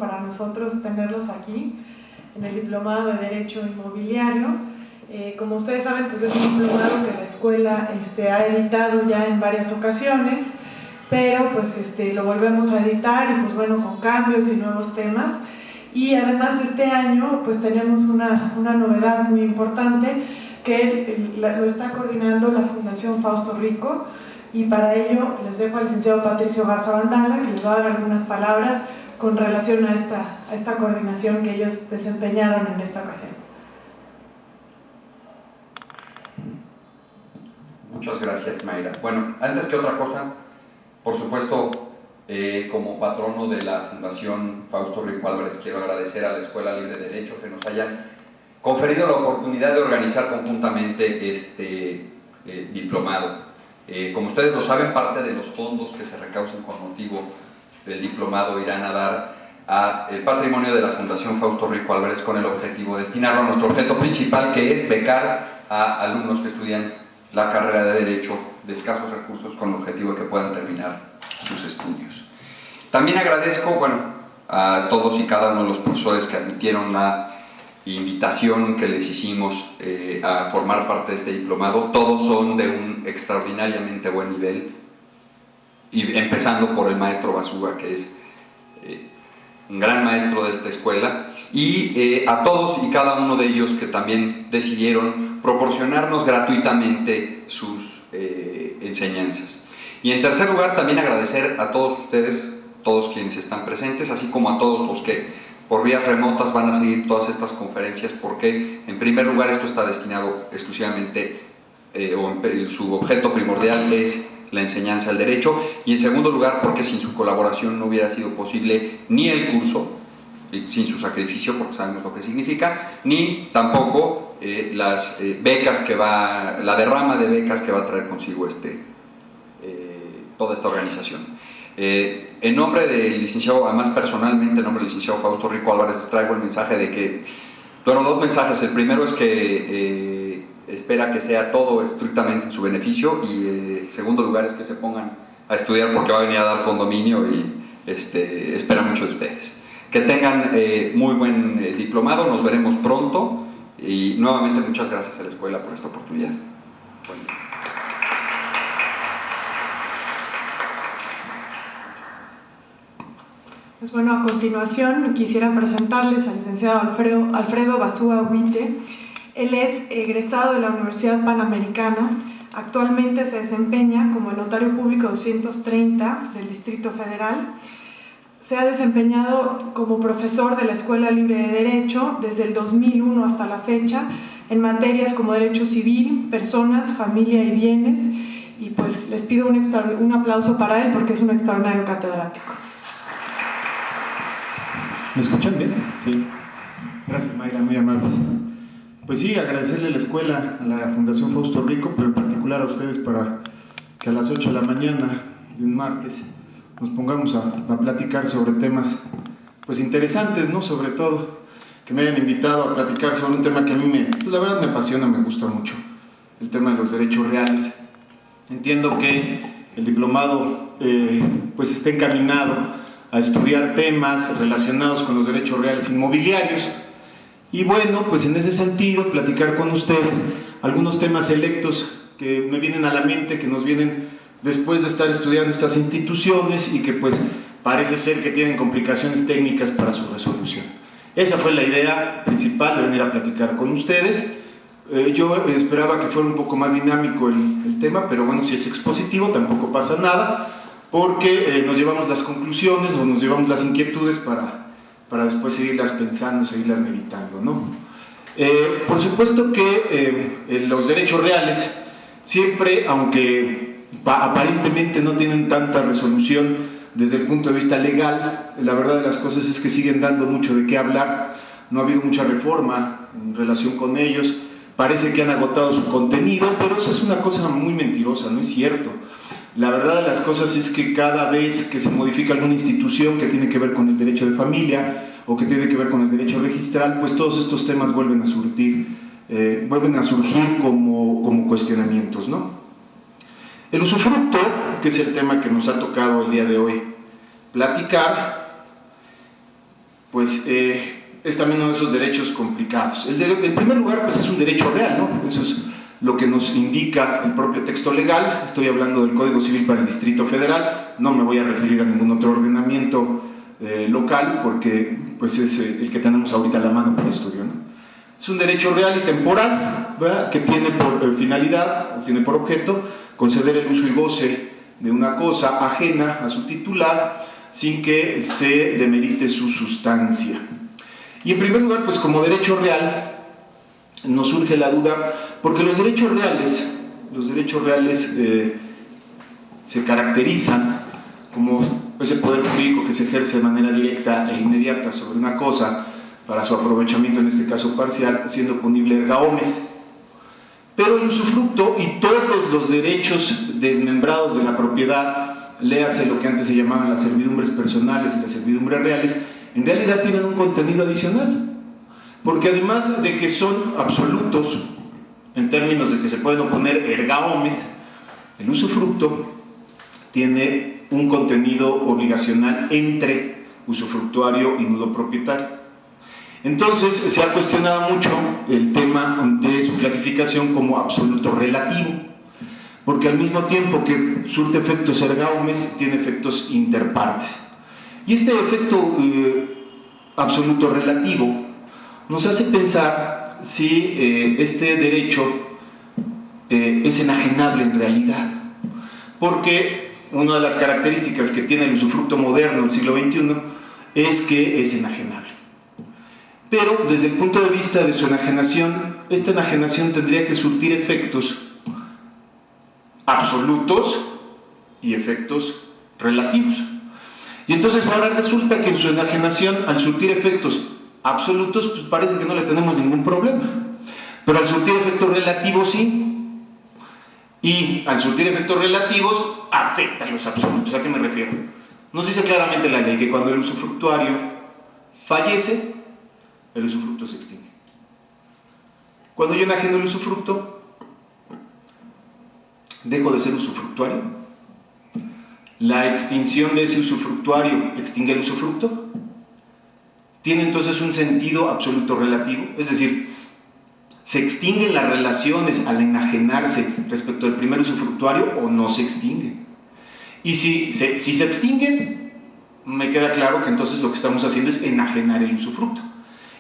para nosotros tenerlos aquí en el Diplomado de Derecho Inmobiliario. Como ustedes saben, pues es un diplomado que la escuela ha editado ya en varias ocasiones, pero pues lo volvemos a editar y pues bueno, con cambios y nuevos temas. Y además este año pues tenemos una novedad muy importante que lo está coordinando la Fundación Fausto Rico, y para ello les dejo al licenciado Patricio Garza Bandala que les va a dar algunas palabras con relación a esta coordinación que ellos desempeñaron en esta ocasión. Muchas gracias, Mayra. Bueno, antes que otra cosa, por supuesto, como patrono de la Fundación Fausto Rico Álvarez, quiero agradecer a la Escuela Libre de Derecho que nos hayan conferido la oportunidad de organizar conjuntamente este diplomado. Como ustedes lo saben, parte de los fondos que se recausen con motivo del diplomado irán a dar al patrimonio de la Fundación Fausto Rico Álvarez con el objetivo de destinarlo a nuestro objeto principal, que es becar a alumnos que estudian la carrera de Derecho de escasos recursos con el objetivo de que puedan terminar sus estudios. También agradezco, a todos y cada uno de los profesores que admitieron la invitación que les hicimos a formar parte de este diplomado. Todos son de un extraordinariamente buen nivel, y empezando por el maestro Basúa, que es un gran maestro de esta escuela, y a todos y cada uno de ellos que también decidieron proporcionarnos gratuitamente sus enseñanzas. Y en tercer lugar, también agradecer a todos ustedes, todos quienes están presentes, así como a todos los que por vías remotas van a seguir todas estas conferencias, porque en primer lugar esto está destinado exclusivamente, su objeto primordial es la enseñanza del derecho, y en segundo lugar porque sin su colaboración no hubiera sido posible ni el curso, sin su sacrificio, porque sabemos lo que significa, ni tampoco las becas la derrama de becas que va a traer consigo toda esta organización. En nombre del licenciado, además personalmente en nombre del licenciado Fausto Rico Álvarez, les traigo el mensaje de que, dos mensajes. El primero es que espera que sea todo estrictamente en su beneficio, y en segundo lugar es que se pongan a estudiar porque va a venir a dar condominio y espera mucho de ustedes. Que tengan muy buen diplomado, nos veremos pronto, y nuevamente muchas gracias a la escuela por esta oportunidad. Bueno. Pues bueno, a continuación quisiera presentarles al licenciado Alfredo Basúa Huite. Él es egresado de la Universidad Panamericana. Actualmente se desempeña como el notario público 230 del Distrito Federal. Se ha desempeñado como profesor de la Escuela Libre de Derecho desde el 2001 hasta la fecha en materias como Derecho Civil, Personas, Familia y Bienes. Y pues les pido un aplauso para él porque es un extraordinario catedrático. ¿Me escuchan bien? Sí. Gracias, Mayra, muy amables. Pues sí, agradecerle a la escuela, a la Fundación Fausto Rico, pero en particular a ustedes, para que a las 8 de la mañana de un martes nos pongamos a platicar sobre temas pues interesantes, ¿no? Sobre todo que me hayan invitado a platicar sobre un tema que a mí la verdad me apasiona, me gusta mucho, el tema de los derechos reales. Entiendo que el diplomado pues está encaminado a estudiar temas relacionados con los derechos reales inmobiliarios, y bueno, pues en ese sentido platicar con ustedes algunos temas selectos que me vienen a la mente, que nos vienen después de estar estudiando estas instituciones y que pues parece ser que tienen complicaciones técnicas para su resolución. Esa fue la idea principal de venir a platicar con ustedes. Yo esperaba que fuera un poco más dinámico el tema, pero bueno, si es expositivo tampoco pasa nada, porque nos llevamos las conclusiones o nos llevamos las inquietudes para después seguirlas pensando, seguirlas meditando, ¿no? Por supuesto que los derechos reales siempre, aunque aparentemente no tienen tanta resolución desde el punto de vista legal, la verdad de las cosas es que siguen dando mucho de qué hablar. No ha habido mucha reforma en relación con ellos, parece que han agotado su contenido, pero eso es una cosa muy mentirosa, no es cierto. La verdad de las cosas es que cada vez que se modifica alguna institución que tiene que ver con el derecho de familia o que tiene que ver con el derecho registral, pues todos estos temas vuelven a surgir como cuestionamientos, ¿no? El usufructo, que es el tema que nos ha tocado el día de hoy platicar, pues es también uno de esos derechos complicados. En primer lugar, pues es un derecho real, ¿no? Eso es lo que nos indica el propio texto legal. Estoy hablando del Código Civil para el Distrito Federal, no me voy a referir a ningún otro ordenamiento local, porque pues es el que tenemos ahorita a la mano para estudio, ¿no? Es un derecho real y temporal, ¿verdad?, que tiene por finalidad, o tiene por objeto, conceder el uso y goce de una cosa ajena a su titular, sin que se demerite su sustancia. Y en primer lugar, pues como derecho real, nos surge la duda, porque los derechos reales se caracterizan como ese poder jurídico que se ejerce de manera directa e inmediata sobre una cosa para su aprovechamiento, en este caso parcial, siendo punible erga omnes. Pero el usufructo y todos los derechos desmembrados de la propiedad, léase lo que antes se llamaban las servidumbres personales y las servidumbres reales, en realidad tienen un contenido adicional, porque además de que son absolutos en términos de que se pueden oponer erga omnes, el usufructo tiene un contenido obligacional entre usufructuario y nudo propietario. Entonces se ha cuestionado mucho el tema de su clasificación como absoluto relativo, porque al mismo tiempo que surte efectos erga omnes, tiene efectos interpartes. Y este efecto absoluto relativo nos hace pensar si este derecho es enajenable en realidad, porque una de las características que tiene el usufructo moderno del siglo XXI es que es enajenable. Pero desde el punto de vista de su enajenación, esta enajenación tendría que surtir efectos absolutos y efectos relativos. Y entonces ahora resulta que en su enajenación, al surtir efectos absolutos, pues parece que no le tenemos ningún problema. Pero al surtir efectos relativos sí. Y al surtir efectos relativos afecta a los absolutos. ¿A qué me refiero? Nos dice claramente la ley que cuando el usufructuario fallece, el usufructo se extingue. Cuando yo enajeno el usufructo, dejo de ser usufructuario. La extinción de ese usufructuario extingue el usufructo. Tiene entonces un sentido absoluto relativo, es decir, ¿se extinguen las relaciones al enajenarse respecto al primer usufructuario o no se extinguen? Y si se extinguen, me queda claro que entonces lo que estamos haciendo es enajenar el usufructo.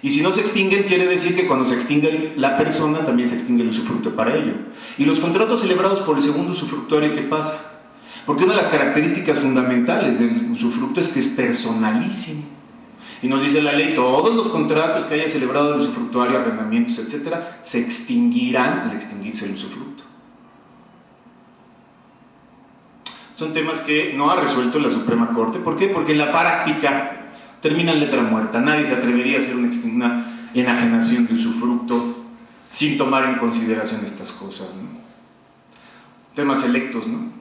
Y si no se extinguen, quiere decir que cuando se extingue la persona, también se extingue el usufructo para ello. Y los contratos celebrados por el segundo usufructuario, ¿qué pasa? Porque una de las características fundamentales del usufructo es que es personalísimo. Y nos dice la ley, todos los contratos que haya celebrado el usufructuario, arrendamientos, etcétera, se extinguirán al extinguirse el usufructo. Son temas que no ha resuelto la Suprema Corte. ¿Por qué? Porque en la práctica termina en letra muerta. Nadie se atrevería a hacer una enajenación de usufructo sin tomar en consideración estas cosas, ¿no? Temas selectos, ¿no?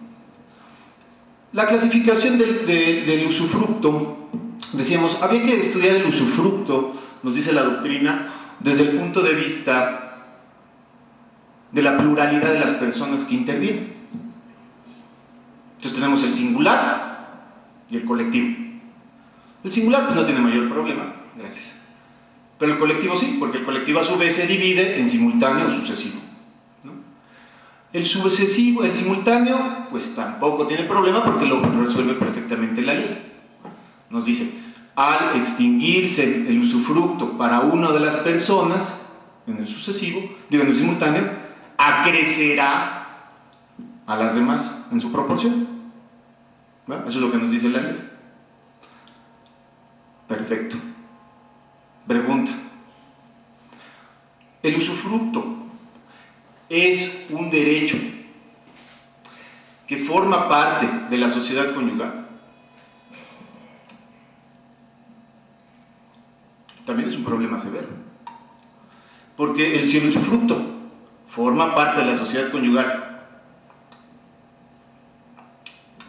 La clasificación del usufructo, decíamos, había que estudiar el usufructo, nos dice la doctrina, desde el punto de vista de la pluralidad de las personas que intervienen. Entonces tenemos el singular y el colectivo. El singular pues no tiene mayor problema, gracias. Pero el colectivo sí, porque el colectivo a su vez se divide en simultáneo o sucesivo, ¿no? El sucesivo, el simultáneo, pues tampoco tiene problema porque lo resuelve perfectamente la ley. Nos dice, al extinguirse el usufructo para una de las personas, en el sucesivo, en el simultáneo, acrecerá a las demás en su proporción. ¿No? Eso es lo que nos dice la ley. Perfecto. Pregunta. ¿El usufructo es un derecho que forma parte de la sociedad conyugal? También es un problema severo. Porque si el usufructo forma parte de la sociedad conyugal,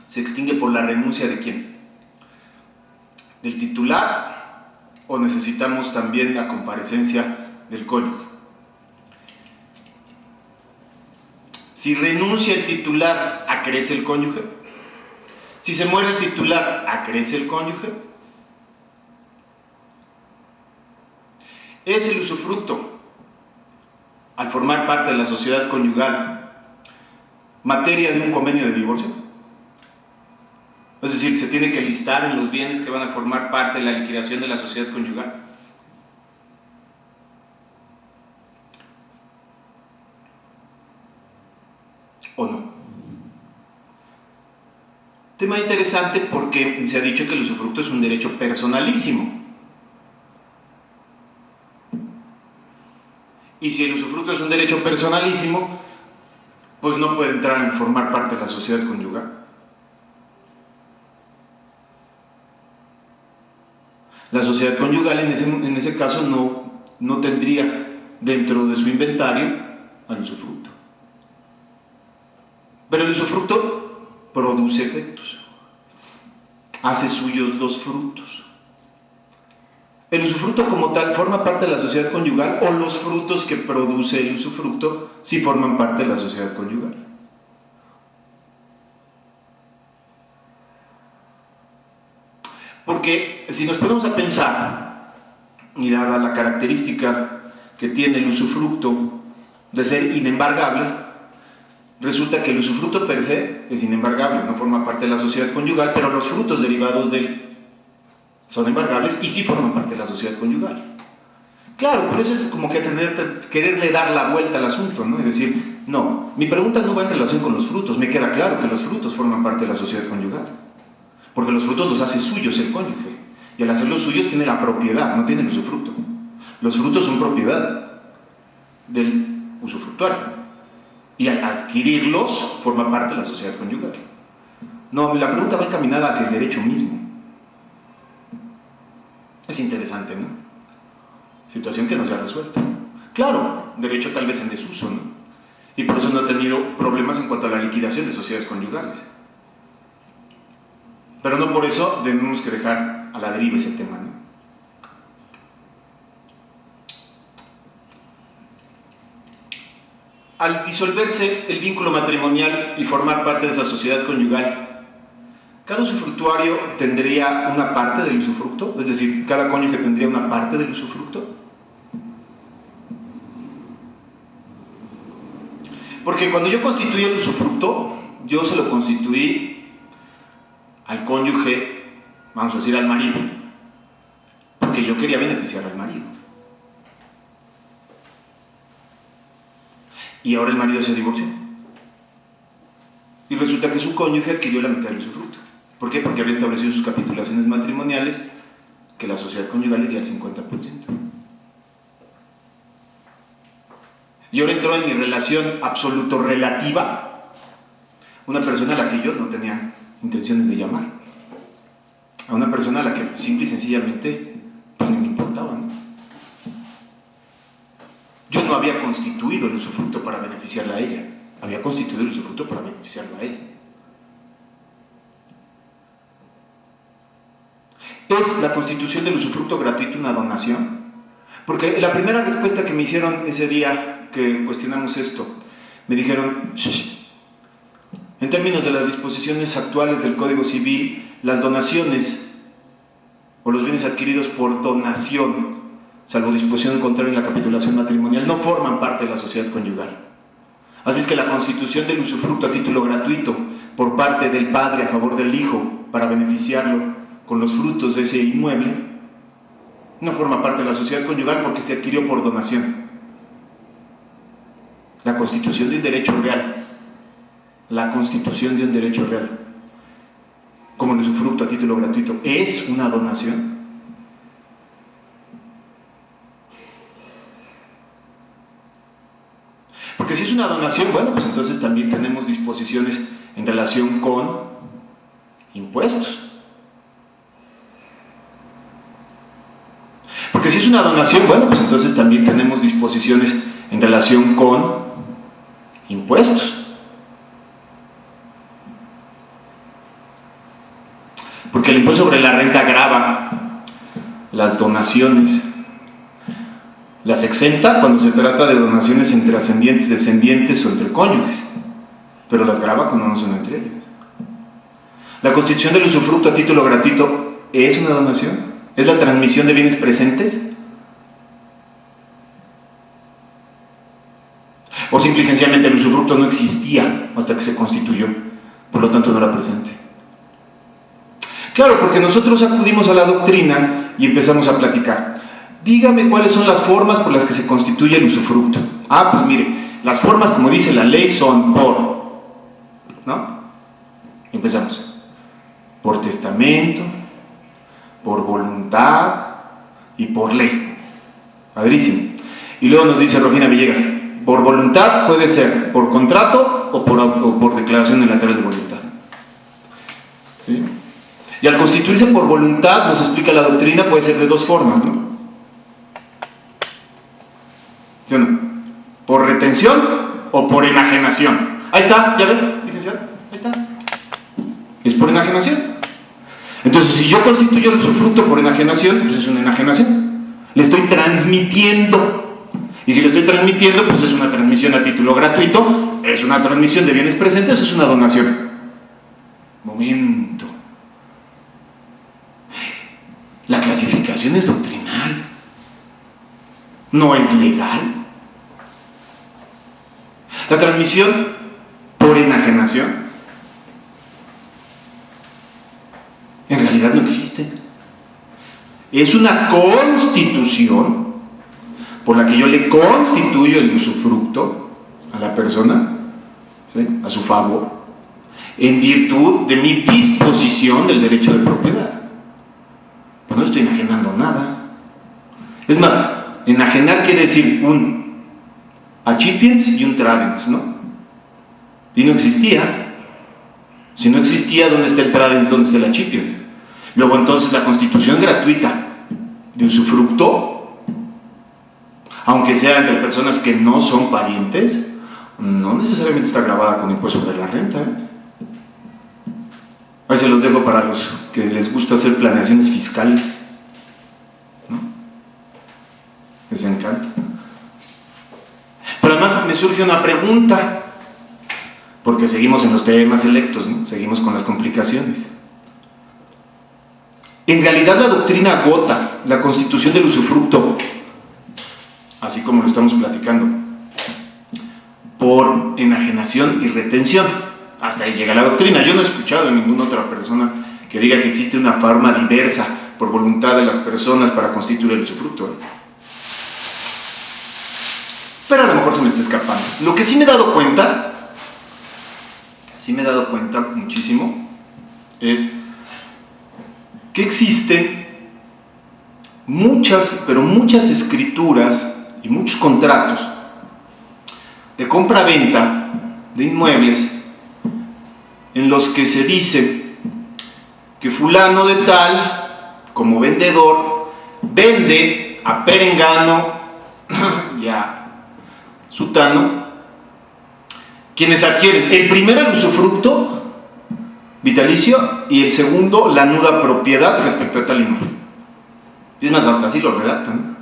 ¿se extingue por la renuncia de quién? ¿Del titular o necesitamos también la comparecencia del cónyuge? Si renuncia el titular, ¿acrece el cónyuge? Si se muere el titular, ¿acrece el cónyuge? ¿Es el usufructo, al formar parte de la sociedad conyugal, materia de un convenio de divorcio? Es decir, ¿se tiene que listar en los bienes que van a formar parte de la liquidación de la sociedad conyugal? ¿O no? Tema interesante porque se ha dicho que el usufructo es un derecho personalísimo. Y si el usufructo es un derecho personalísimo, pues no puede entrar en formar parte de la sociedad conyugal. La sociedad conyugal en ese caso no tendría dentro de su inventario al usufructo. Pero el usufructo produce efectos, hace suyos los frutos. El usufructo como tal forma parte de la sociedad conyugal, o los frutos que produce el usufructo sí forman parte de la sociedad conyugal. Porque si nos ponemos a pensar, y dada la característica que tiene el usufructo de ser inembargable, resulta que el usufructo per se es inembargable, no forma parte de la sociedad conyugal, pero los frutos derivados de él son embargables y sí forman parte de la sociedad conyugal. Claro, pero eso es como que quererle dar la vuelta al asunto, ¿no? Es decir, no, mi pregunta no va en relación con los frutos, me queda claro que los frutos forman parte de la sociedad conyugal, porque los frutos los hace suyos el cónyuge, y al hacerlos suyos tiene la propiedad, no tiene el usufructo. Los frutos son propiedad del usufructuario, y al adquirirlos forma parte de la sociedad conyugal. No, la pregunta va encaminada hacia el derecho mismo. Es interesante, ¿no? Situación que no se ha resuelto. Claro, derecho tal vez en desuso, ¿no? Y por eso no ha tenido problemas en cuanto a la liquidación de sociedades conyugales. Pero no por eso debemos que dejar a la deriva ese tema, ¿no? Al disolverse el vínculo matrimonial y formar parte de esa sociedad conyugal, ¿cada usufructuario tendría una parte del usufructo? Es decir, ¿cada cónyuge tendría una parte del usufructo? Porque cuando yo constituí el usufructo, yo se lo constituí al cónyuge, vamos a decir al marido, porque yo quería beneficiar al marido. Y ahora el marido se divorció. Y resulta que su cónyuge adquirió la mitad del usufructo. ¿Por qué? Porque había establecido sus capitulaciones matrimoniales que la sociedad conyugal iría al 50%. Y ahora entró en mi relación absoluto relativa una persona a la que yo no tenía intenciones de llamar, a una persona a la que simple y sencillamente pues no me importaba, ¿no? Yo no había constituido el usufructo para beneficiarla a ella, había constituido el usufructo para beneficiarlo a ella. ¿Es la constitución del usufructo gratuito una donación? Porque la primera respuesta que me hicieron ese día que cuestionamos esto, me dijeron, en términos de las disposiciones actuales del Código Civil, las donaciones o los bienes adquiridos por donación, salvo disposición contraria en la capitulación matrimonial, no forman parte de la sociedad conyugal. Así es que la constitución del usufructo a título gratuito por parte del padre a favor del hijo para beneficiarlo con los frutos de ese inmueble no forma parte de la sociedad conyugal porque se adquirió por donación. La constitución de un derecho real, la constitución de un derecho real, como el usufructo a título gratuito, ¿es una donación? Porque si es una donación, bueno, pues entonces también tenemos disposiciones en relación con impuestos. Porque si es una donación, bueno, pues entonces también tenemos disposiciones en relación con impuestos. Porque el impuesto sobre la renta grava las donaciones, las exenta cuando se trata de donaciones entre ascendientes, descendientes o entre cónyuges, pero las grava cuando no son entre ellos. La constitución del usufructo a título gratuito ¿es una donación? ¿Es la transmisión de bienes presentes? O simple y sencillamente el usufructo no existía hasta que se constituyó, por lo tanto no era presente. Claro, porque nosotros acudimos a la doctrina y empezamos a platicar. Dígame cuáles son las formas por las que se constituye el usufructo. Ah, pues mire, las formas, como dice la ley, son por, ¿no? Empezamos. Por testamento, por voluntad y por ley. Padrísimo. Y luego nos dice Rogina Villegas, por voluntad puede ser por contrato o por declaración unilateral de voluntad. ¿Sí? Y al constituirse por voluntad, nos explica la doctrina, puede ser de dos formas, ¿no? ¿Sí o no? Por retención o por enajenación. Ahí está, ¿ya ven, licenciado? Ahí está. Es por enajenación. Entonces, si yo constituyo el usufructo por enajenación, pues es una enajenación. Le estoy transmitiendo. Y si le estoy transmitiendo, pues es una transmisión a título gratuito, es una transmisión de bienes presentes, es una donación. Momento. La clasificación es doctrinal. No es legal. La transmisión por enajenación en realidad no existe. Es una constitución por la que yo le constituyo el usufructo a la persona, ¿sí?, a su favor, en virtud de mi disposición del derecho de propiedad. Pues no estoy enajenando nada. Es más, enajenar quiere decir un accipiens y un tradens, ¿no? Y no existía. Si no existía, ¿dónde está el tradens? ¿Dónde está el accipiens? Luego entonces la constitución gratuita de usufructo, aunque sea entre personas que no son parientes, no necesariamente está grabada con impuesto sobre la renta. Ahí se los dejo para los que les gusta hacer planeaciones fiscales, ¿no? Les encanta. Pero además me surge una pregunta, porque seguimos en los temas electos, ¿no? Seguimos con las complicaciones. En realidad la doctrina agota la constitución del usufructo, así como lo estamos platicando, por enajenación y retención. Hasta ahí llega la doctrina. Yo no he escuchado de ninguna otra persona que diga que existe una forma diversa por voluntad de las personas para constituir el usufructo. Pero a lo mejor se me está escapando. Lo que sí me he dado cuenta muchísimo, es que existen muchas escrituras y muchos contratos de compra-venta de inmuebles en los que se dice que fulano de tal, como vendedor, vende a perengano y a sutano, quienes adquieren el primero el usufructo vitalicio y el segundo la nuda propiedad respecto a tal inmueble. Y es más, hasta así lo redactan.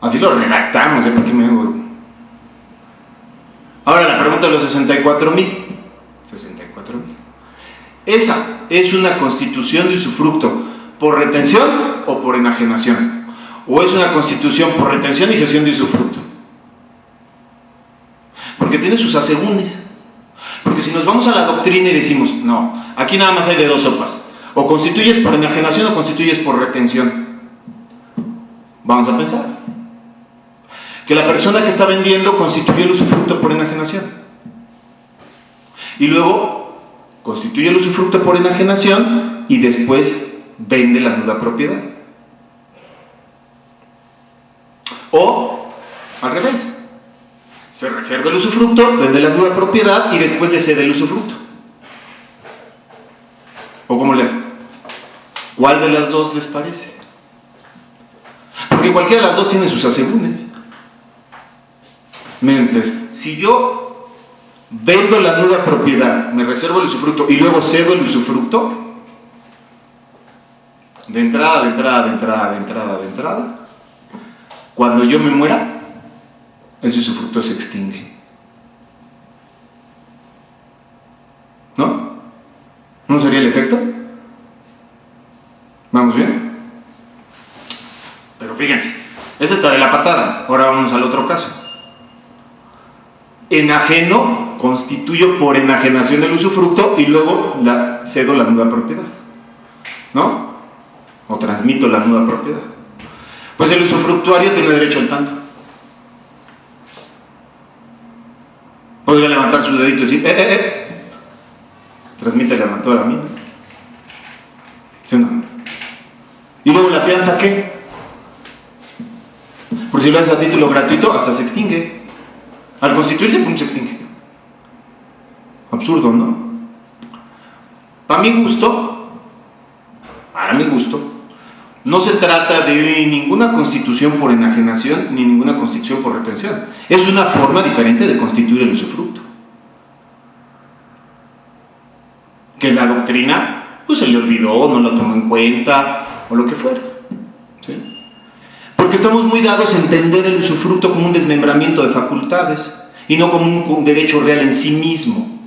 Así lo redactamos, ¿por qué me hago? Ahora la pregunta de los 64,000. Esa es una constitución de usufructo por retención o por enajenación, o es una constitución por retención y cesión de usufructo, porque tiene sus asegúnes. Porque si nos vamos a la doctrina y decimos, no, aquí nada más hay de dos sopas, o constituyes por enajenación o constituyes por retención, vamos a pensar que la persona que está vendiendo constituye el usufructo por enajenación y luego constituye el usufructo por enajenación y después vende la nuda propiedad. O al revés, se reserva el usufructo, vende la nuda propiedad y después le cede el usufructo. ¿O cómo le hace? ¿Cuál de las dos les parece? Porque cualquiera de las dos tiene sus asegúnes. Miren ustedes, si yo vendo la nuda propiedad, me reservo el usufructo y luego cedo el usufructo, de entrada, cuando yo me muera, ese usufructo se extingue. ¿No? ¿No sería el efecto? ¿Vamos bien? Pero fíjense, esa está de la patada. Ahora vamos al otro caso. enajeno, constituyo por enajenación el usufructo y luego cedo la nuda propiedad, ¿no? O transmito la nuda propiedad. Pues el usufructuario tiene derecho al tanto. Podría levantar su dedito y decir, transmítele a Mantor a mí, ¿no? ¿Sí o no? Y luego la fianza, ¿qué? Por si lo haces a título gratuito, hasta se extingue. Al constituirse, pum, se extingue. Absurdo, ¿no? Para mi gusto, no se trata de ninguna constitución por enajenación ni ninguna constitución por retención. Es una forma diferente de constituir el usufructo. Que la doctrina, pues se le olvidó, no lo tomó en cuenta, o lo que fuera. ¿Sí? Porque estamos muy dados a entender el usufructo como un desmembramiento de facultades y no como un derecho real en sí mismo.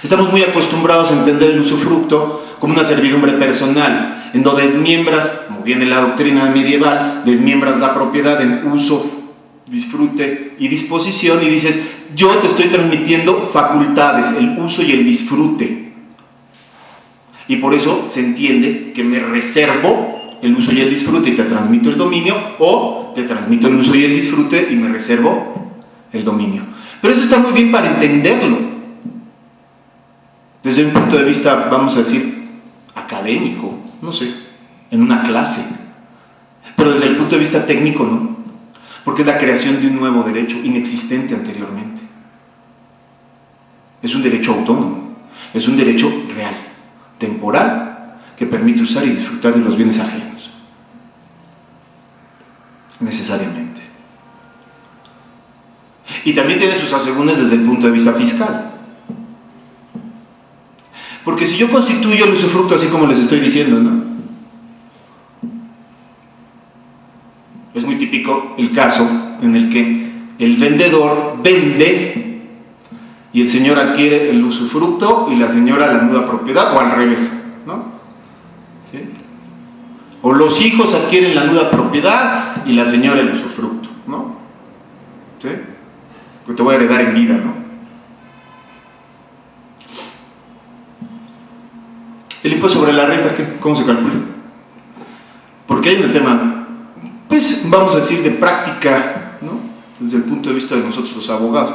Estamos muy acostumbrados a entender el usufructo como una servidumbre personal, en donde desmiembras, como viene la doctrina medieval, desmiembras la propiedad en uso, disfrute y disposición y dices, yo te estoy transmitiendo facultades, el uso y el disfrute. Y por eso se entiende que me reservo el uso y el disfrute y te transmito el dominio, o te transmito el uso y el disfrute y me reservo el dominio. Pero eso está muy bien para entenderlo. Desde un punto de vista, vamos a decir, académico, no sé, en una clase. Pero desde el punto de vista técnico, no. Porque es la creación de un nuevo derecho inexistente anteriormente. Es un derecho autónomo, es un derecho real, temporal, que permite usar y disfrutar de los bienes ajenos. Necesariamente. Y también tiene sus asegúnes desde el punto de vista fiscal. Porque si yo constituyo el usufructo así como les estoy diciendo, ¿no? Es muy típico el caso en el que el vendedor vende y el señor adquiere el usufructo y la señora la nuda propiedad, o al revés, ¿no? ¿Sí? O los hijos adquieren la nuda propiedad y la señora el usufructo, ¿no? ¿Sí? Porque te voy a heredar en vida, ¿no? El impuesto sobre la renta, ¿cómo se calcula? Porque hay un tema, pues vamos a decir, de práctica, ¿no? Desde el punto de vista de nosotros los abogados.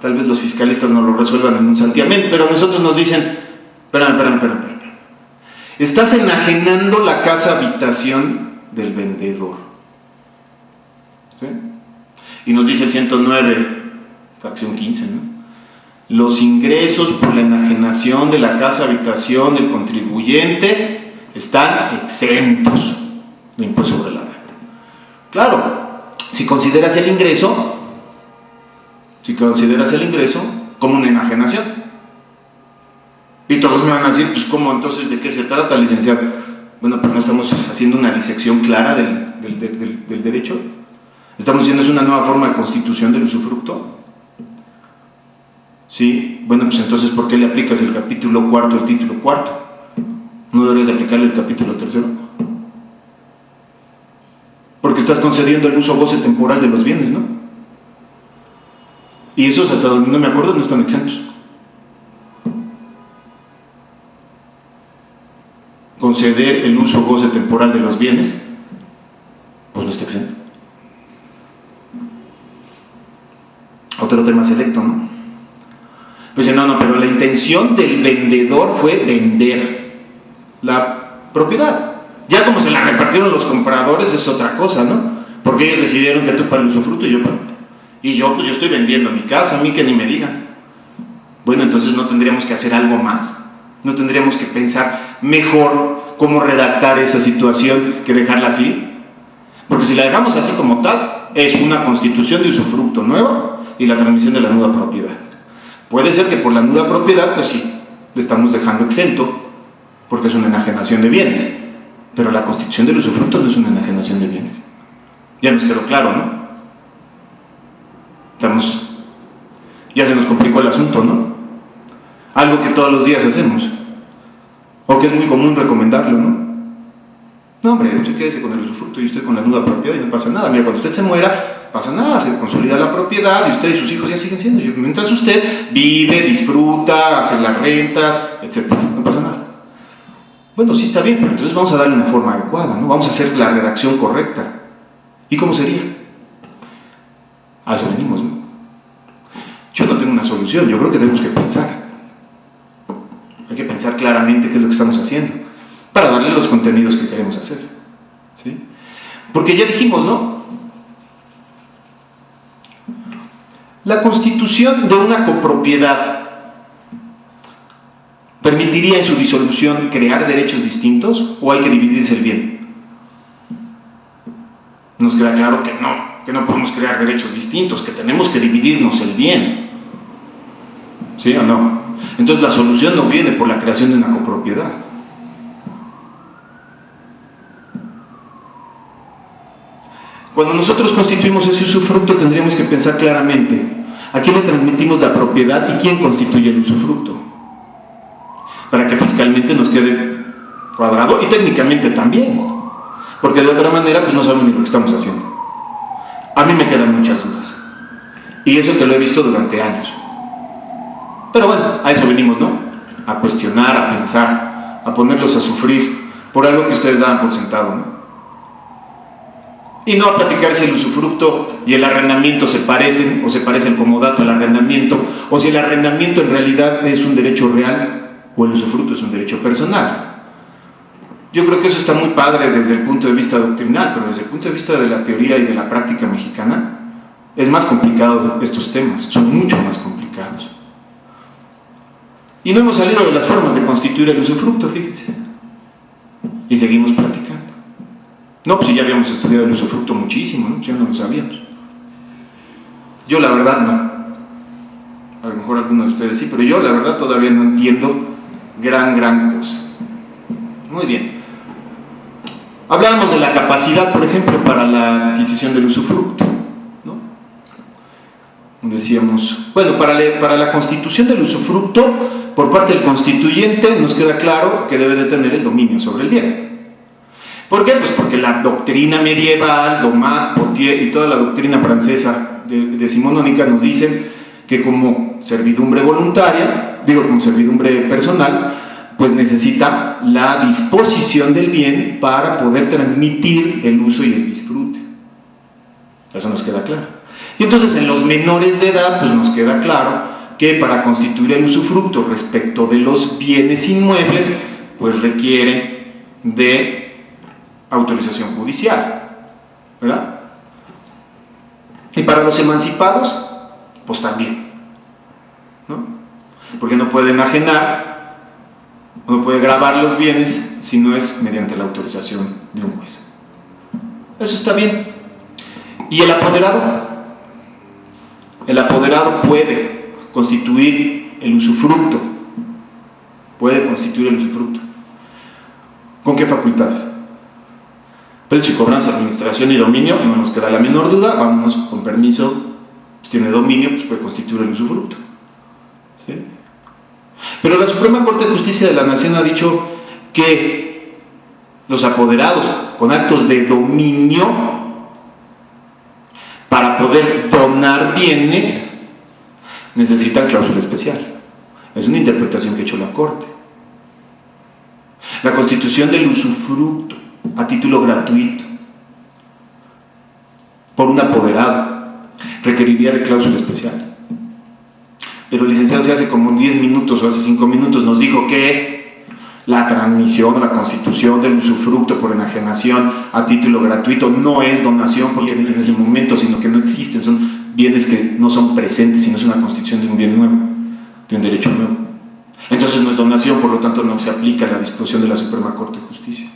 Tal vez los fiscalistas no lo resuelvan en un santiamén, pero a nosotros nos dicen, espérame. Estás enajenando la casa habitación del vendedor. ¿Sí? Y nos dice el 109, fracción 15, ¿no? Los ingresos por la enajenación de la casa habitación del contribuyente están exentos de impuesto sobre la renta. Claro, si consideras el ingreso como una enajenación. Y todos me van a decir, pues ¿cómo entonces de qué se trata, licenciado? Bueno, pues no estamos haciendo una disección clara del derecho. Estamos diciendo es una nueva forma de constitución del usufructo. Sí, bueno, pues entonces ¿por qué le aplicas el capítulo cuarto al título cuarto? ¿No deberías aplicarle el capítulo tercero? Porque estás concediendo el uso goce temporal de los bienes, ¿no? Y esos, hasta donde no me acuerdo, no están exentos. Conceder el uso goce temporal de los bienes, pues no está exento. Otro tema selecto, ¿no? Pues no, pero la intención del vendedor fue vender la propiedad. Ya como se la repartieron los compradores es otra cosa, ¿no? Porque ellos decidieron que tú para el usufructo y yo para... Y yo, pues yo estoy vendiendo mi casa, a mí que ni me digan. Bueno, entonces no tendríamos que hacer algo más. No tendríamos que pensar mejor cómo redactar esa situación que dejarla así. Porque si la dejamos así como tal, es una constitución de usufructo nuevo y la transmisión de la nuda propiedad. Puede ser que por la nuda propiedad, pues sí, le estamos dejando exento, porque es una enajenación de bienes. Pero la constitución del usufructo no es una enajenación de bienes. Ya nos quedó claro, ¿no? Ya se nos complicó el asunto, ¿no? Algo que todos los días hacemos, o que es muy común recomendarlo, ¿no? No, hombre, usted quédese con el usufructo y usted con la nuda propiedad y no pasa nada. Mira, cuando usted se muera, pasa nada, se consolida la propiedad y usted y sus hijos ya siguen siendo. Mientras usted vive, disfruta, hace las rentas, etc. No pasa nada. Bueno, sí está bien, pero entonces vamos a darle una forma adecuada, ¿no? Vamos a hacer la redacción correcta. ¿Y cómo sería? A eso venimos, ¿no? Yo no tengo una solución, yo creo que tenemos que pensar. Hay que pensar claramente qué es lo que estamos haciendo para darle los contenidos que queremos hacer, ¿sí? Porque ya dijimos, ¿no? La constitución de una copropiedad ¿permitiría en su disolución crear derechos distintos o hay que dividirse el bien? Nos queda claro que no podemos crear derechos distintos, que tenemos que dividirnos el bien. ¿Sí o no? Entonces la solución no viene por la creación de una copropiedad. Cuando nosotros constituimos ese usufructo tendríamos que pensar claramente a quién le transmitimos la propiedad y quién constituye el usufructo, para que fiscalmente nos quede cuadrado y técnicamente también, porque de otra manera pues no sabemos ni lo que estamos haciendo. A mí me quedan muchas dudas y eso que lo he visto durante años, pero bueno, a eso venimos, ¿no? A cuestionar, a pensar, a ponerlos a sufrir por algo que ustedes daban por sentado, ¿no? Y no a platicar si el usufructo y el arrendamiento se parecen o se parecen como dato al arrendamiento, o si el arrendamiento en realidad es un derecho real o el usufructo es un derecho personal. Yo creo que eso está muy padre desde el punto de vista doctrinal, pero desde el punto de vista de la teoría y de la práctica mexicana es más complicado estos temas, son mucho más complicados. Y no hemos salido de las formas de constituir el usufructo, fíjense, y seguimos platicando. No, pues si ya habíamos estudiado el usufructo muchísimo, ¿no? Ya no lo sabíamos. Yo la verdad no. A lo mejor algunos de ustedes sí, pero yo la verdad todavía no entiendo gran cosa. Muy bien. Hablábamos de la capacidad, por ejemplo, para la adquisición del usufructo, ¿no? Decíamos, bueno, para la constitución del usufructo, por parte del constituyente nos queda claro que debe de tener el dominio sobre el bien. ¿Por qué? Pues porque la doctrina medieval, Domat, Potier y toda la doctrina francesa decimonónica nos dicen que como servidumbre voluntaria, como servidumbre personal, pues necesita la disposición del bien para poder transmitir el uso y el disfrute. Eso nos queda claro. Y entonces en los menores de edad, pues nos queda claro que para constituir el usufructo respecto de los bienes inmuebles, pues requiere de autorización judicial, ¿verdad? Y para los emancipados, pues también, ¿no? Porque no pueden enajenar, no puede gravar los bienes si no es mediante la autorización de un juez. Eso está bien. ¿Y el apoderado? El apoderado puede constituir el usufructo. Puede constituir el usufructo. ¿Con qué facultades? Precio y cobranza, administración y dominio, no nos queda la menor duda, vámonos con permiso, pues tiene dominio, pues puede constituir el usufructo. ¿Sí? Pero la Suprema Corte de Justicia de la Nación ha dicho que los apoderados con actos de dominio para poder donar bienes necesitan cláusula especial. Es una interpretación que ha hecho la Corte. La constitución del usufructo a título gratuito por un apoderado requeriría de cláusula especial. Pero el licenciado, si hace como 10 minutos o hace 5 minutos nos dijo que la transmisión o la constitución del usufructo por enajenación a título gratuito no es donación porque es en ese momento, sino que no existen, son bienes que no son presentes, sino es una constitución de un bien nuevo, de un derecho nuevo. Entonces no es donación, por lo tanto no se aplica la disposición de la Suprema Corte de Justicia.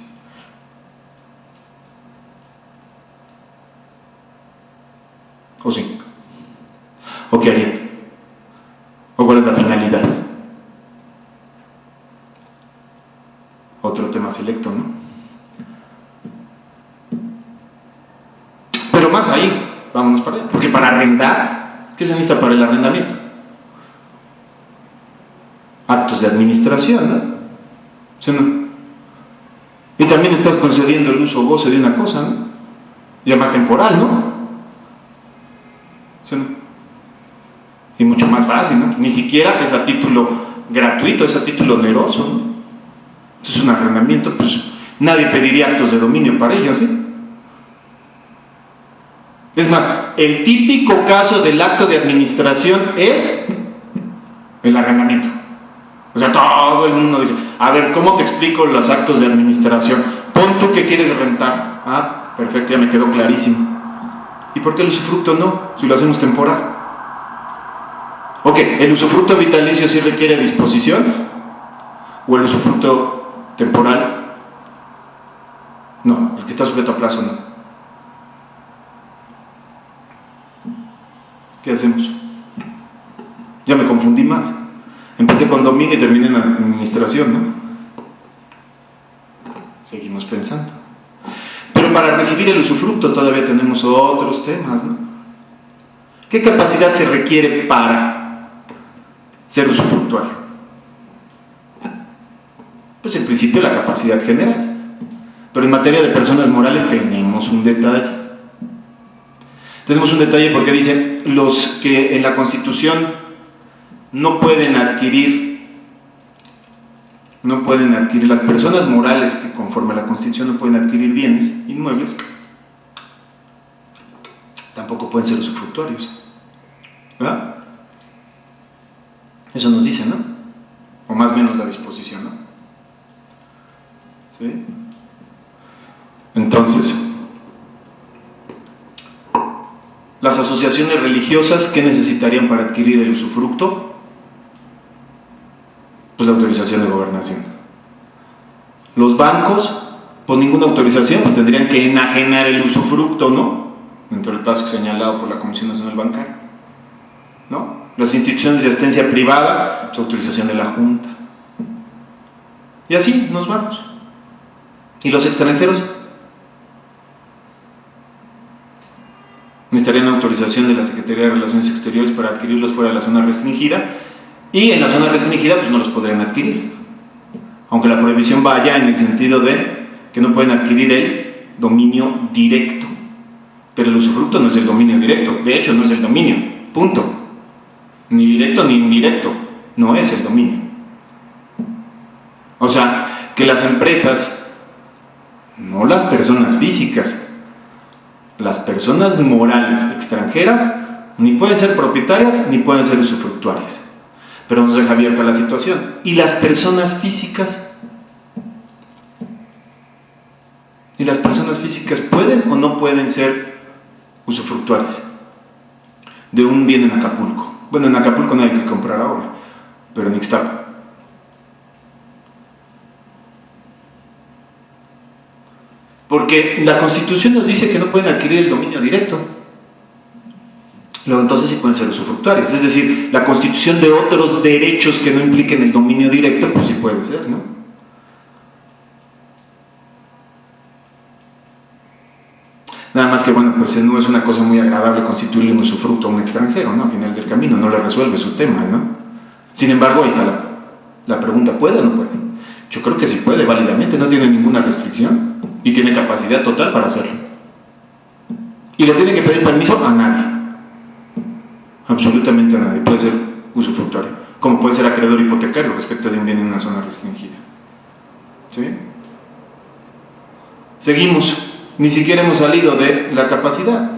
¿O sí? ¿O qué harían? ¿O cuál es la finalidad? Otro tema selecto, ¿no? Pero más ahí, vámonos para allá. Porque para arrendar, ¿qué se necesita para el arrendamiento? Actos de administración, ¿no? ¿Sí o no? Y también estás concediendo el uso o goce de una cosa, ¿no? Ya más temporal, ¿no? ¿Sí o no? Y mucho más fácil, ¿no? Ni siquiera es a título gratuito, es a título oneroso, ¿no? Es un arrendamiento, pues nadie pediría actos de dominio para ello, ¿sí? Es más, el típico caso del acto de administración es el arrendamiento. O sea, todo el mundo dice, a ver, ¿cómo te explico los actos de administración? Pon tú que quieres rentar. Ah, perfecto, ya me quedó clarísimo. ¿Y por qué el usufructo no? Si lo hacemos temporal. Ok, ¿el usufructo vitalicio sí requiere disposición? ¿O el usufructo temporal? No, el que está sujeto a plazo no. ¿Qué hacemos? Ya me confundí más. Empecé con dominio y terminé en administración, ¿no? Seguimos pensando. Pero para recibir el usufructo todavía tenemos otros temas, ¿no? ¿Qué capacidad se requiere para ser usufructuario? Pues en principio la capacidad general. Pero en materia de personas morales tenemos un detalle. Tenemos un detalle porque dice, los que en la Constitución no pueden adquirir, las personas morales que conforme a la Constitución no pueden adquirir bienes inmuebles, tampoco pueden ser usufructuarios. ¿Verdad? Eso nos dice, ¿no? O más o menos la disposición, ¿no? ¿Sí? Entonces, las asociaciones religiosas, ¿qué necesitarían para adquirir el usufructo? Pues la autorización de gobernación. Los bancos, pues ninguna autorización, pues tendrían que enajenar el usufructo, ¿no? Dentro del plazo señalado por la Comisión Nacional Bancaria, ¿no? Las instituciones de asistencia privada, pues autorización de la Junta. Y así nos vamos. ¿Y los extranjeros? Necesitarían autorización de la Secretaría de Relaciones Exteriores para adquirirlos fuera de la zona restringida, y en la zona restringida pues no los podrían adquirir, aunque la prohibición vaya en el sentido de que no pueden adquirir el dominio directo, pero el usufructo no es el dominio directo, de hecho no es el dominio, punto, ni directo ni indirecto, no es el dominio. O sea, que las empresas, no las personas físicas, las personas morales extranjeras ni pueden ser propietarias ni pueden ser usufructuarias, pero nos deja abierta la situación. ¿Y las personas físicas? ¿Y las personas físicas pueden o no pueden ser usufructuarias de un bien en Acapulco? Bueno, en Acapulco no hay que comprar ahora, pero en Ixtapa. Porque la Constitución nos dice que no pueden adquirir el dominio directo. Luego entonces sí pueden ser usufructuarias. Es decir, la constitución de otros derechos que no impliquen el dominio directo, pues sí puede ser, ¿no? Nada más que, bueno, pues no es una cosa muy agradable constituirle un usufructo a un extranjero, ¿no? Al final del camino, no le resuelve su tema, ¿no? Sin embargo, ahí está la pregunta, ¿puede o no puede? Yo creo que sí puede, válidamente, no tiene ninguna restricción y tiene capacidad total para hacerlo. Y le tiene que pedir permiso a nadie, absolutamente a nadie. Puede ser usufructuario, como puede ser acreedor hipotecario respecto de un bien en una zona restringida. ¿Sí? Seguimos. Ni siquiera hemos salido de la capacidad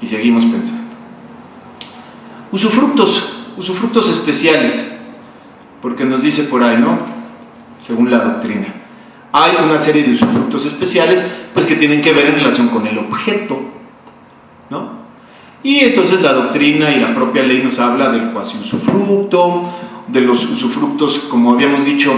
y seguimos pensando. Usufructos especiales, porque nos dice por ahí, ¿no? Según la doctrina, hay una serie de usufructos especiales, pues que tienen que ver en relación con el objeto, ¿no? Y entonces la doctrina y la propia ley nos habla del cuasi usufructo, de los usufructos, como habíamos dicho,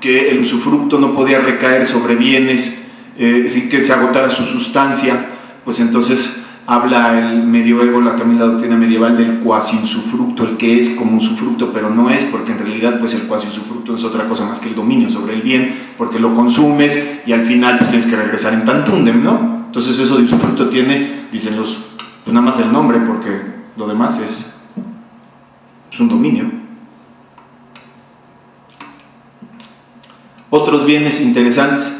que el usufructo no podía recaer sobre bienes sin que se agotara su sustancia, pues entonces habla el medioevo, también la doctrina medieval, del cuasi usufructo, el que es como usufructo pero no es, porque en realidad pues el cuasi usufructo no es otra cosa más que el dominio sobre el bien, porque lo consumes y al final pues tienes que regresar en tantundem, ¿no? Entonces eso de usufructo tiene, dicen los, pues nada más el nombre, porque lo demás es un dominio. Otros bienes interesantes,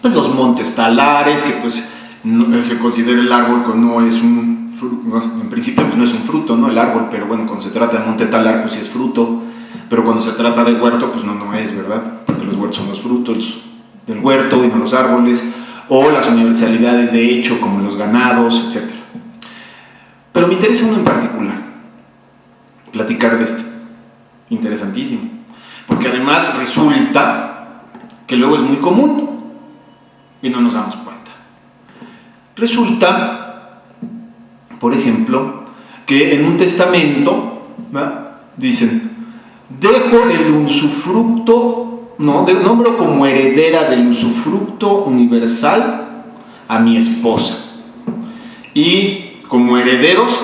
pues los montes talares, que pues no, se considera el árbol que no es un en principio pues no es un fruto, ¿no? El árbol, pero bueno, cuando se trata de monte talar, pues sí es fruto, pero cuando se trata de huerto, pues no es, ¿verdad? Porque los huertos son los frutos del huerto y no los árboles, o las universalidades de hecho, como los ganados, etc. Pero me interesa uno en particular, platicar de esto, interesantísimo, porque además resulta que luego es muy común y no nos damos cuenta. Resulta, por ejemplo, que en un testamento, ¿verdad?, dicen: dejo el usufructo, nombro como heredera del usufructo universal a mi esposa, y como herederos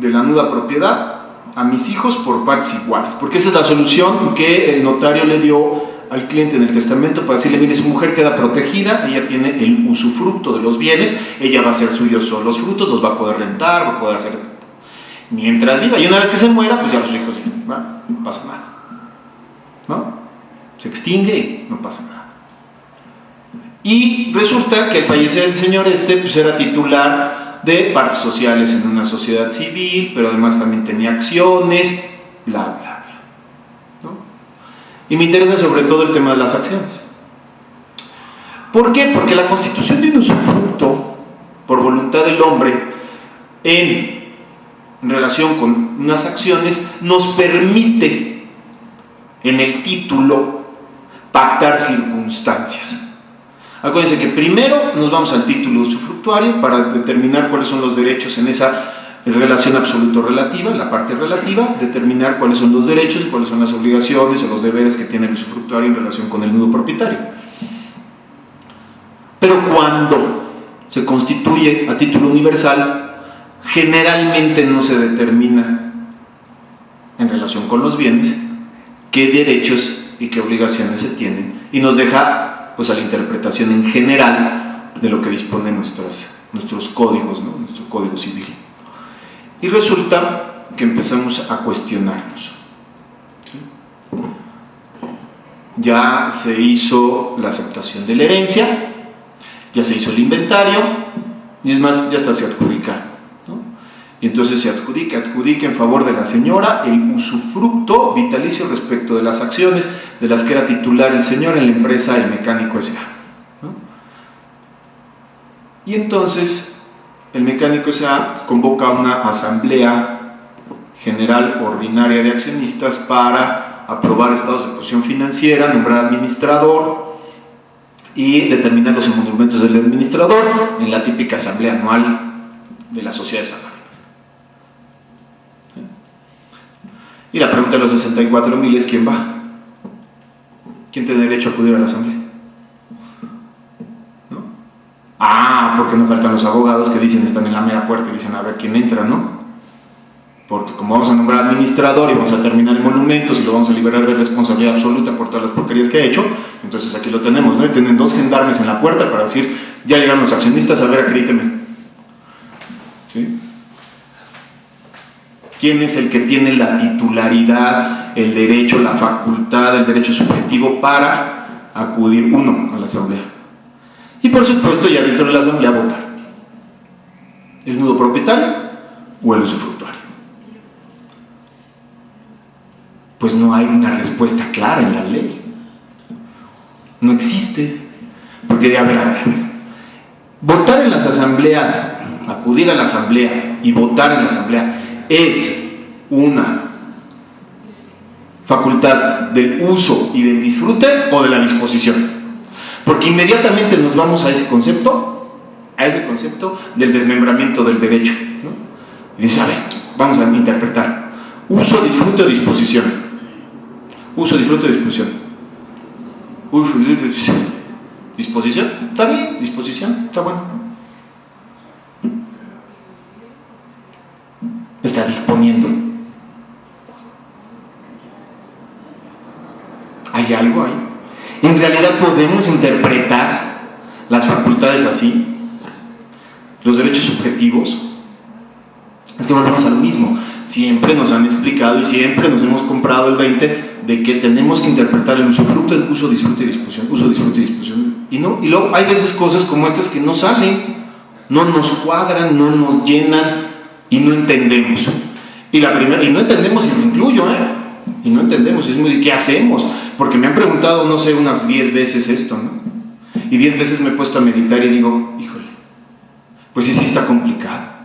de la nuda propiedad a mis hijos por partes iguales, porque esa es la solución que el notario le dio al cliente en el testamento para decirle: mire, su mujer queda protegida, ella tiene el usufructo de los bienes, ella va a ser suyo solo los frutos, los va a poder rentar, va a poder hacer mientras viva, y una vez que se muera, pues ya los hijos no pasa nada, ¿no? Se extingue y no pasa nada. Y resulta que al fallecer el señor pues era titular de partes sociales en una sociedad civil, pero además también tenía acciones, bla, bla, bla, ¿no? Y me interesa sobre todo el tema de las acciones. ¿Por qué? Porque la constitución de un usufructo por voluntad del hombre en relación con unas acciones nos permite en el título pactar circunstancias. Acuérdense que primero nos vamos al título usufructuario para determinar cuáles son los derechos en esa relación absoluto-relativa, en la parte relativa, determinar cuáles son los derechos y cuáles son las obligaciones o los deberes que tiene el usufructuario en relación con el nudo propietario. Pero cuando se constituye a título universal, generalmente no se determina en relación con los bienes qué derechos y qué obligaciones se tienen, y nos deja pues a la interpretación en general de lo que disponen nuestros códigos, ¿no? Nuestro código civil. Y resulta que empezamos a cuestionarnos. ¿Sí? Ya se hizo la aceptación de la herencia, ya se hizo el inventario, y es más, ya hasta se adjudica, ¿no? Y entonces se adjudica en favor de la señora el usufructo vitalicio respecto de las acciones de las que era titular el señor en la empresa El Mecánico S.A., ¿no? Y entonces el Mecánico S.A. convoca una asamblea general ordinaria de accionistas para aprobar estados de posición financiera, nombrar administrador y determinar los emolumentos del administrador en la típica asamblea anual de las sociedades anónimas. Y la pregunta de los 64,000 es: ¿quién va? ¿Quién tiene derecho a acudir a la asamblea? ¿No? Porque no faltan los abogados que dicen, están en la mera puerta y dicen: a ver quién entra, ¿no? Porque como vamos a nombrar administrador y vamos a terminar emolumentos y lo vamos a liberar de responsabilidad absoluta por todas las porquerías que ha hecho, entonces aquí lo tenemos, ¿no? Y tienen 2 gendarmes en la puerta para decir: ya llegaron los accionistas, a ver, acredíteme. ¿Sí? ¿Quién es el que tiene la titularidad, el derecho, la facultad, el derecho subjetivo para acudir uno a la asamblea? Y por supuesto, ya dentro de la asamblea votar: el nudo propietario o el usufructuario. Pues no hay una respuesta clara en la ley, no existe, porque a ver, votar en las asambleas, acudir a la asamblea y votar en la asamblea es una facultad del uso y del disfrute o de la disposición, porque inmediatamente nos vamos a ese concepto del desmembramiento del derecho, ¿no? Y dice: a ver, vamos a interpretar uso, disfrute o disposición. Uso, disfrute o disposición. Disposición, está bien, disposición, está bueno. Está disponiendo. ¿Hay algo ahí? En realidad podemos interpretar las facultades así, los derechos subjetivos. Es que volvemos a lo mismo. Siempre nos han explicado y siempre nos hemos comprado el 20 de que tenemos que interpretar el usufructo, el uso, disfrute y disposición, uso, disfrute y disposición. Y luego hay veces cosas como estas que no salen, no nos cuadran, no nos llenan, y no entendemos. Y no entendemos, y me incluyo, y no entendemos, es muy, ¿qué hacemos? Porque me han preguntado, no sé, unas 10 veces esto, ¿no? Y 10 veces me he puesto a meditar y digo, híjole, pues sí está complicado.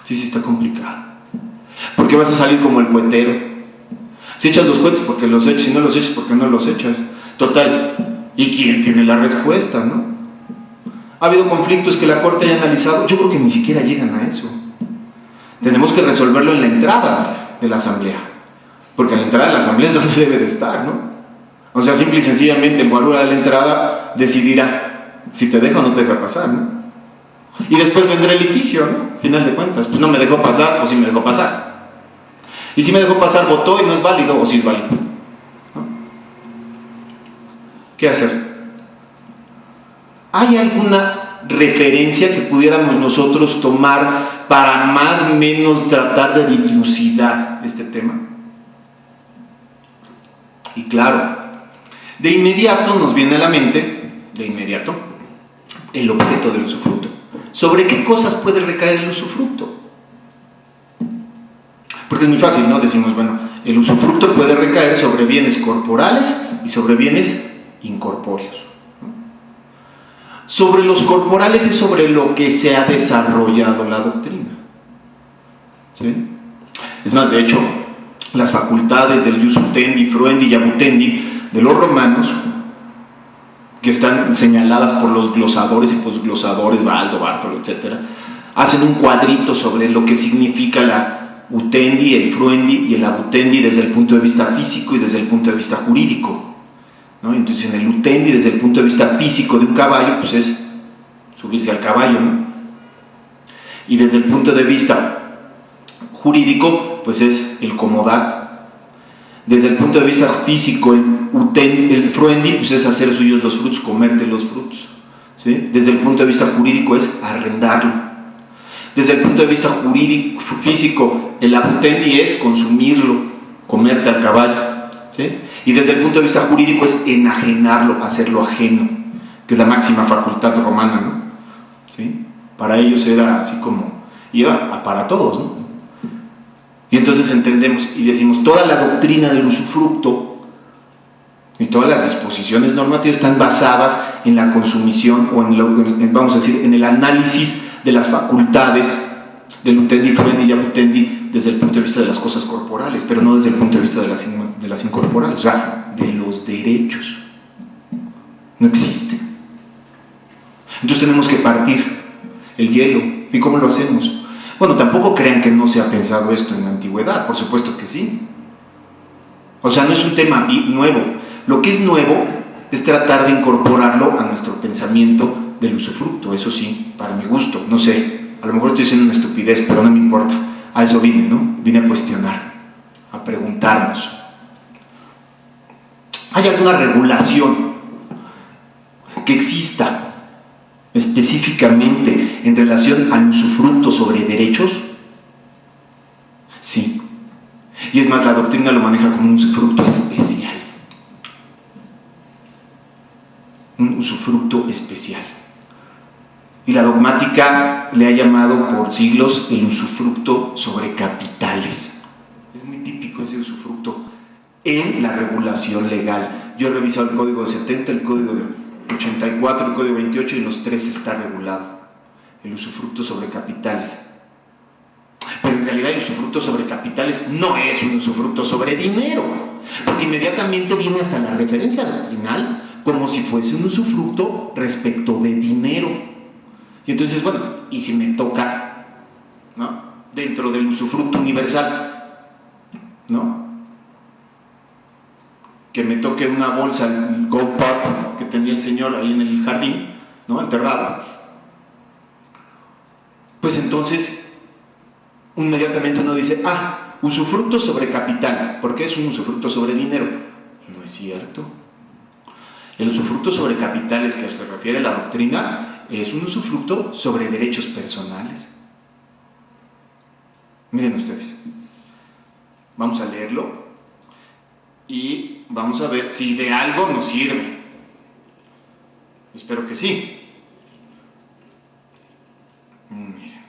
Sí está complicado. ¿Por qué vas a salir como el cuetero? Si echas los cohetes porque los echas, si no los echas porque no los echas. Total, ¿y quién tiene la respuesta, no? ¿Ha habido conflictos que la Corte haya analizado? Yo creo que ni siquiera llegan a eso. Tenemos que resolverlo en la entrada de la asamblea, porque en la entrada de la asamblea es donde debe de estar, ¿no? O sea, simple y sencillamente el guarura de la entrada decidirá si te deja o no te deja pasar, ¿no? Y después vendrá el litigio, ¿no? Final de cuentas, pues no me dejó pasar o sí me dejó pasar. Y si me dejó pasar, votó y no es válido o sí es válido, ¿no? ¿Qué hacer? ¿Hay alguna referencia que pudiéramos nosotros tomar para más o menos tratar de dilucidar este tema? Y claro, de inmediato nos viene a la mente, el objeto del usufructo. ¿Sobre qué cosas puede recaer el usufructo? Porque es muy fácil, ¿no? Decimos, bueno, el usufructo puede recaer sobre bienes corporales y sobre bienes incorpóreos. Sobre los corporales es sobre lo que se ha desarrollado la doctrina, ¿sí? Es más, de hecho, las facultades del ius utendi, fruendi y abutendi de los romanos, que están señaladas por los glosadores y posglosadores, Baldo, Bartolo, etc., hacen un cuadrito sobre lo que significa la utendi, el fruendi y el abutendi desde el punto de vista físico y desde el punto de vista jurídico, ¿no? Entonces, en el utendi, desde el punto de vista físico de un caballo, pues es subirse al caballo, ¿no? Y desde el punto de vista jurídico, pues es el comodato. Desde el punto de vista físico, el fruendi, pues es hacer suyos los frutos, comerte los frutos, ¿sí? Desde el punto de vista jurídico es arrendarlo. Desde el punto de vista jurídico, físico, el abutendi es consumirlo, comerte al caballo, ¿sí? Y desde el punto de vista jurídico es enajenarlo, hacerlo ajeno, que es la máxima facultad romana, ¿no? ¿Sí? Para ellos era así como, iba para todos, ¿no? Y entonces entendemos y decimos, toda la doctrina del usufructo y todas las disposiciones normativas están basadas en la consumición o vamos a decir, en el análisis de las facultades del utendi, fruendi y abutendi desde el punto de vista de las cosas corporales, pero no desde el punto de vista de las incorporales, o sea, de los derechos. No existe. Entonces tenemos que partir el hielo. ¿Y cómo lo hacemos? Bueno, tampoco crean que no se ha pensado esto en la antigüedad, por supuesto que sí. O sea, no es un tema nuevo. Lo que es nuevo es tratar de incorporarlo a nuestro pensamiento del usufructo, eso sí, para mi gusto, no sé, a lo mejor estoy diciendo una estupidez, pero no me importa, a eso vine, ¿no? Vine a cuestionar, a preguntarnos. ¿Hay alguna regulación que exista específicamente en relación al usufructo sobre derechos? Sí. Y es más, la doctrina lo maneja como un usufructo especial. Un usufructo especial. Y la dogmática le ha llamado por siglos el usufructo sobre capitales. Es muy típico ese usufructo en la regulación legal. Yo he revisado el código de 70, el código de 84, el código 28, y en los 3 está regulado el usufructo sobre capitales. Pero en realidad el usufructo sobre capitales no es un usufructo sobre dinero, porque inmediatamente viene hasta la referencia doctrinal como si fuese un usufructo respecto de dinero. Y entonces, bueno, ¿y si me toca, ¿no?, dentro del usufructo universal, ¿no?, que me toque una bolsa, el gold pot que tenía el señor ahí en el jardín, ¿no?, enterrado? Pues entonces inmediatamente uno dice, usufructo sobre capital, porque es un usufructo sobre dinero. No es cierto. El usufructo sobre capitales que se refiere a la doctrina es un usufructo sobre derechos personales. Miren ustedes, vamos a leerlo y vamos a ver si de algo nos sirve. Espero que sí. Miren.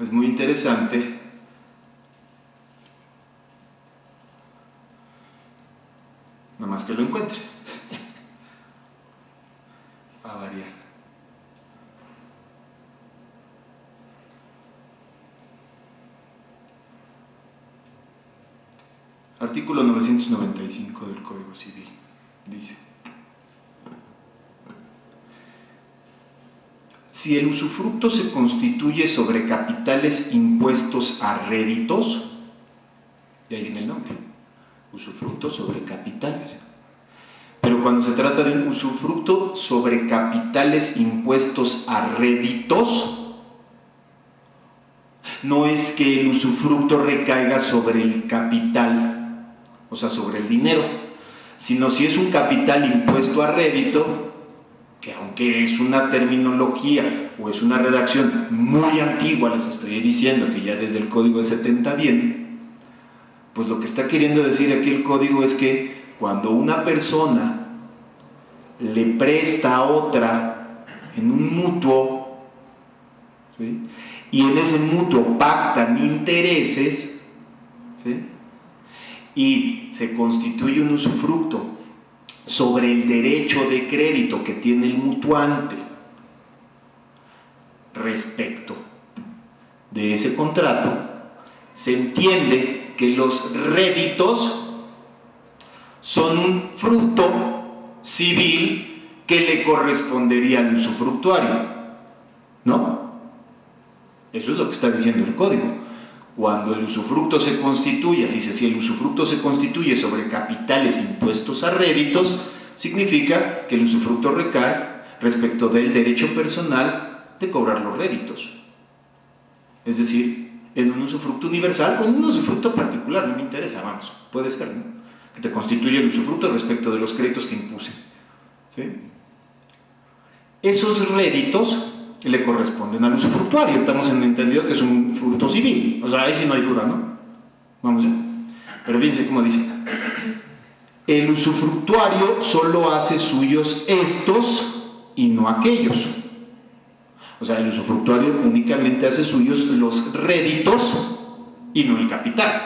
es muy interesante. Nada más que lo encuentre. Va a variar. Artículo 995 del Código Civil. Dice: si el usufructo se constituye sobre capitales impuestos a réditos, y ahí viene el nombre, usufructo sobre capitales. Pero cuando se trata de un usufructo sobre capitales impuestos a réditos, no es que el usufructo recaiga sobre el capital, o sea, sobre el dinero, sino si es un capital impuesto a rédito, que aunque es una terminología o es una redacción muy antigua, les estoy diciendo que ya desde el Código de 70 viene, pues lo que está queriendo decir aquí el código es que cuando una persona le presta a otra en un mutuo, ¿sí?, y en ese mutuo pactan intereses, ¿sí?, y se constituye un usufructo sobre el derecho de crédito que tiene el mutuante respecto de ese contrato, se entiende que los réditos son un fruto civil que le correspondería al usufructuario, ¿no? Eso es lo que está diciendo el código. Cuando el usufructo se constituye, si el usufructo se constituye sobre capitales impuestos a réditos, significa que el usufructo recae respecto del derecho personal de cobrar los réditos. Es decir, en un usufructo universal o en un usufructo particular, no me interesa, vamos, puede ser, ¿no?, que te constituye el usufructo respecto de los créditos que impuse, ¿sí? Esos réditos le corresponden al usufructuario. Estamos entendido que es un fruto civil, o sea, ahí sí no hay duda, ¿no? Vamos ya. Pero fíjense cómo dice: el usufructuario solo hace suyos estos y no aquellos. O sea, el usufructuario únicamente hace suyos los réditos y no el capital.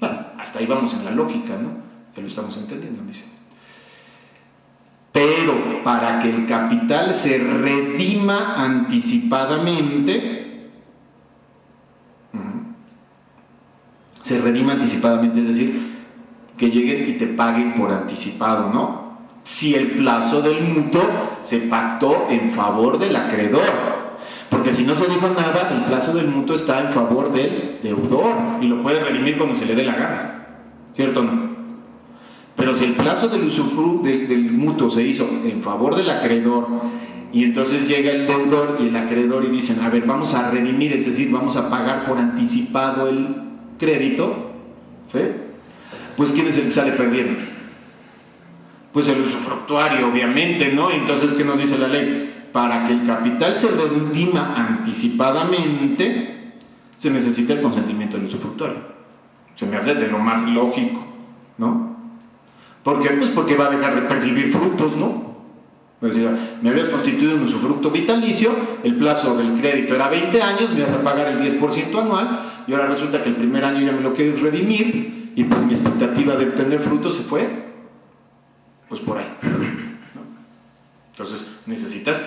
Bueno, hasta ahí vamos en la lógica, ¿no? Ya lo estamos entendiendo, dice. Pero para que el capital se redima anticipadamente, es decir, que lleguen y te paguen por anticipado, ¿no?, si el plazo del mutuo se pactó en favor del acreedor, porque si no se dijo nada, el plazo del mutuo está en favor del deudor y lo puede redimir cuando se le dé la gana, ¿cierto o no? Pero si el plazo del usufructo del mutuo se hizo en favor del acreedor y entonces llega el deudor y el acreedor y dicen: a ver, vamos a redimir, es decir, vamos a pagar por anticipado el crédito, ¿sí?, pues ¿quién es el que sale perdiendo? Pues el usufructuario, obviamente, ¿no? Entonces, ¿qué nos dice la ley? Para que el capital se redima anticipadamente, se necesita el consentimiento del usufructuario. Se me hace de lo más lógico, ¿no? ¿Por qué? Pues porque va a dejar de percibir frutos, ¿no? O sea, me habías constituido un usufructo vitalicio, el plazo del crédito era 20 años, me vas a pagar el 10% anual, y ahora resulta que el primer año ya me lo quieres redimir, y pues mi expectativa de obtener frutos se fue, pues por ahí, ¿no? Entonces necesitas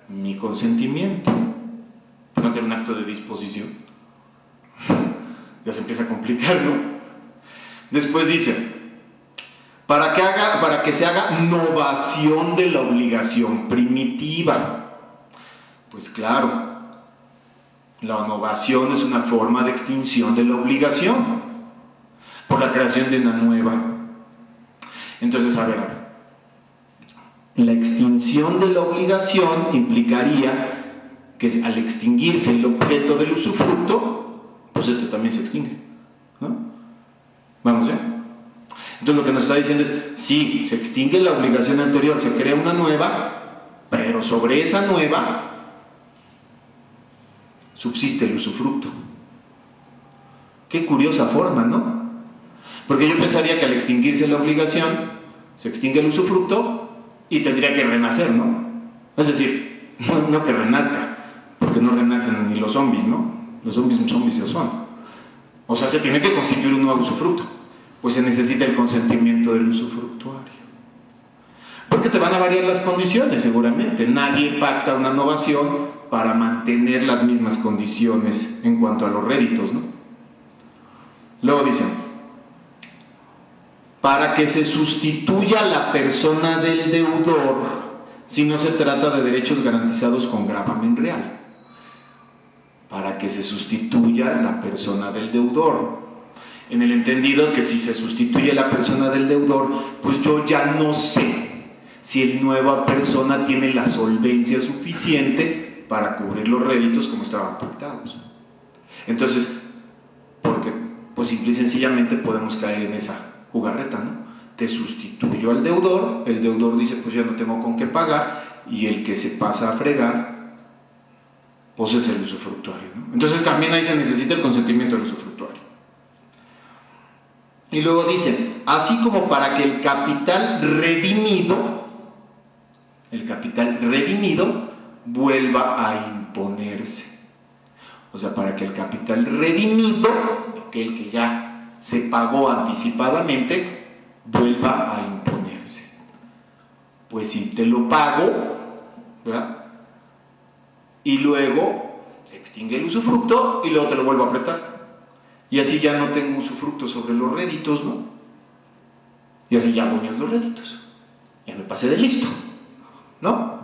mi consentimiento, no que era un acto de disposición. Ya se empieza a complicar, ¿no? Después dice: para que se haga novación de la obligación primitiva. Pues claro, la novación es una forma de extinción de la obligación por la creación de una nueva. Entonces, a ver, la extinción de la obligación implicaría que al extinguirse el objeto del usufructo, pues esto también se extingue, ¿no? Vamos, ¿ya? Entonces lo que nos está diciendo es: sí, se extingue la obligación anterior, se crea una nueva, pero sobre esa nueva subsiste el usufructo. Qué curiosa forma, ¿no? Porque yo pensaría que al extinguirse la obligación, se extingue el usufructo y tendría que renacer, ¿no? Es decir, no que renazca, porque porque no renacen ni los zombies, ¿no? Los zombies ya son. O sea, se tiene que constituir un nuevo usufructo. Pues se necesita el consentimiento del usufructuario. Porque te van a variar las condiciones, seguramente. Nadie pacta una novación para mantener las mismas condiciones en cuanto a los réditos, ¿no? Luego dicen, para que se sustituya la persona del deudor si no se trata de derechos garantizados con gravamen real. Para que se sustituya la persona del deudor. En el entendido que si se sustituye la persona del deudor, pues yo ya no sé si la nueva persona tiene la solvencia suficiente para cubrir los réditos como estaban pactados. Entonces, porque pues simple y sencillamente podemos caer en esa jugarreta, ¿no? Te sustituyo al deudor, el deudor dice pues ya no tengo con qué pagar, y el que se pasa a fregar pues es el usufructuario, ¿no? Entonces también ahí se necesita el consentimiento del usufructuario. Y luego dice, así como para que el capital redimido vuelva a imponerse. O sea, para que el capital redimido, aquel que ya se pagó anticipadamente, vuelva a imponerse. Pues si te lo pago, ¿verdad? Y luego se extingue el usufructo y luego te lo vuelvo a prestar. Y así ya no tengo usufructo sobre los réditos, ¿no? Y así ya hago los réditos. Ya me pasé de listo, ¿no?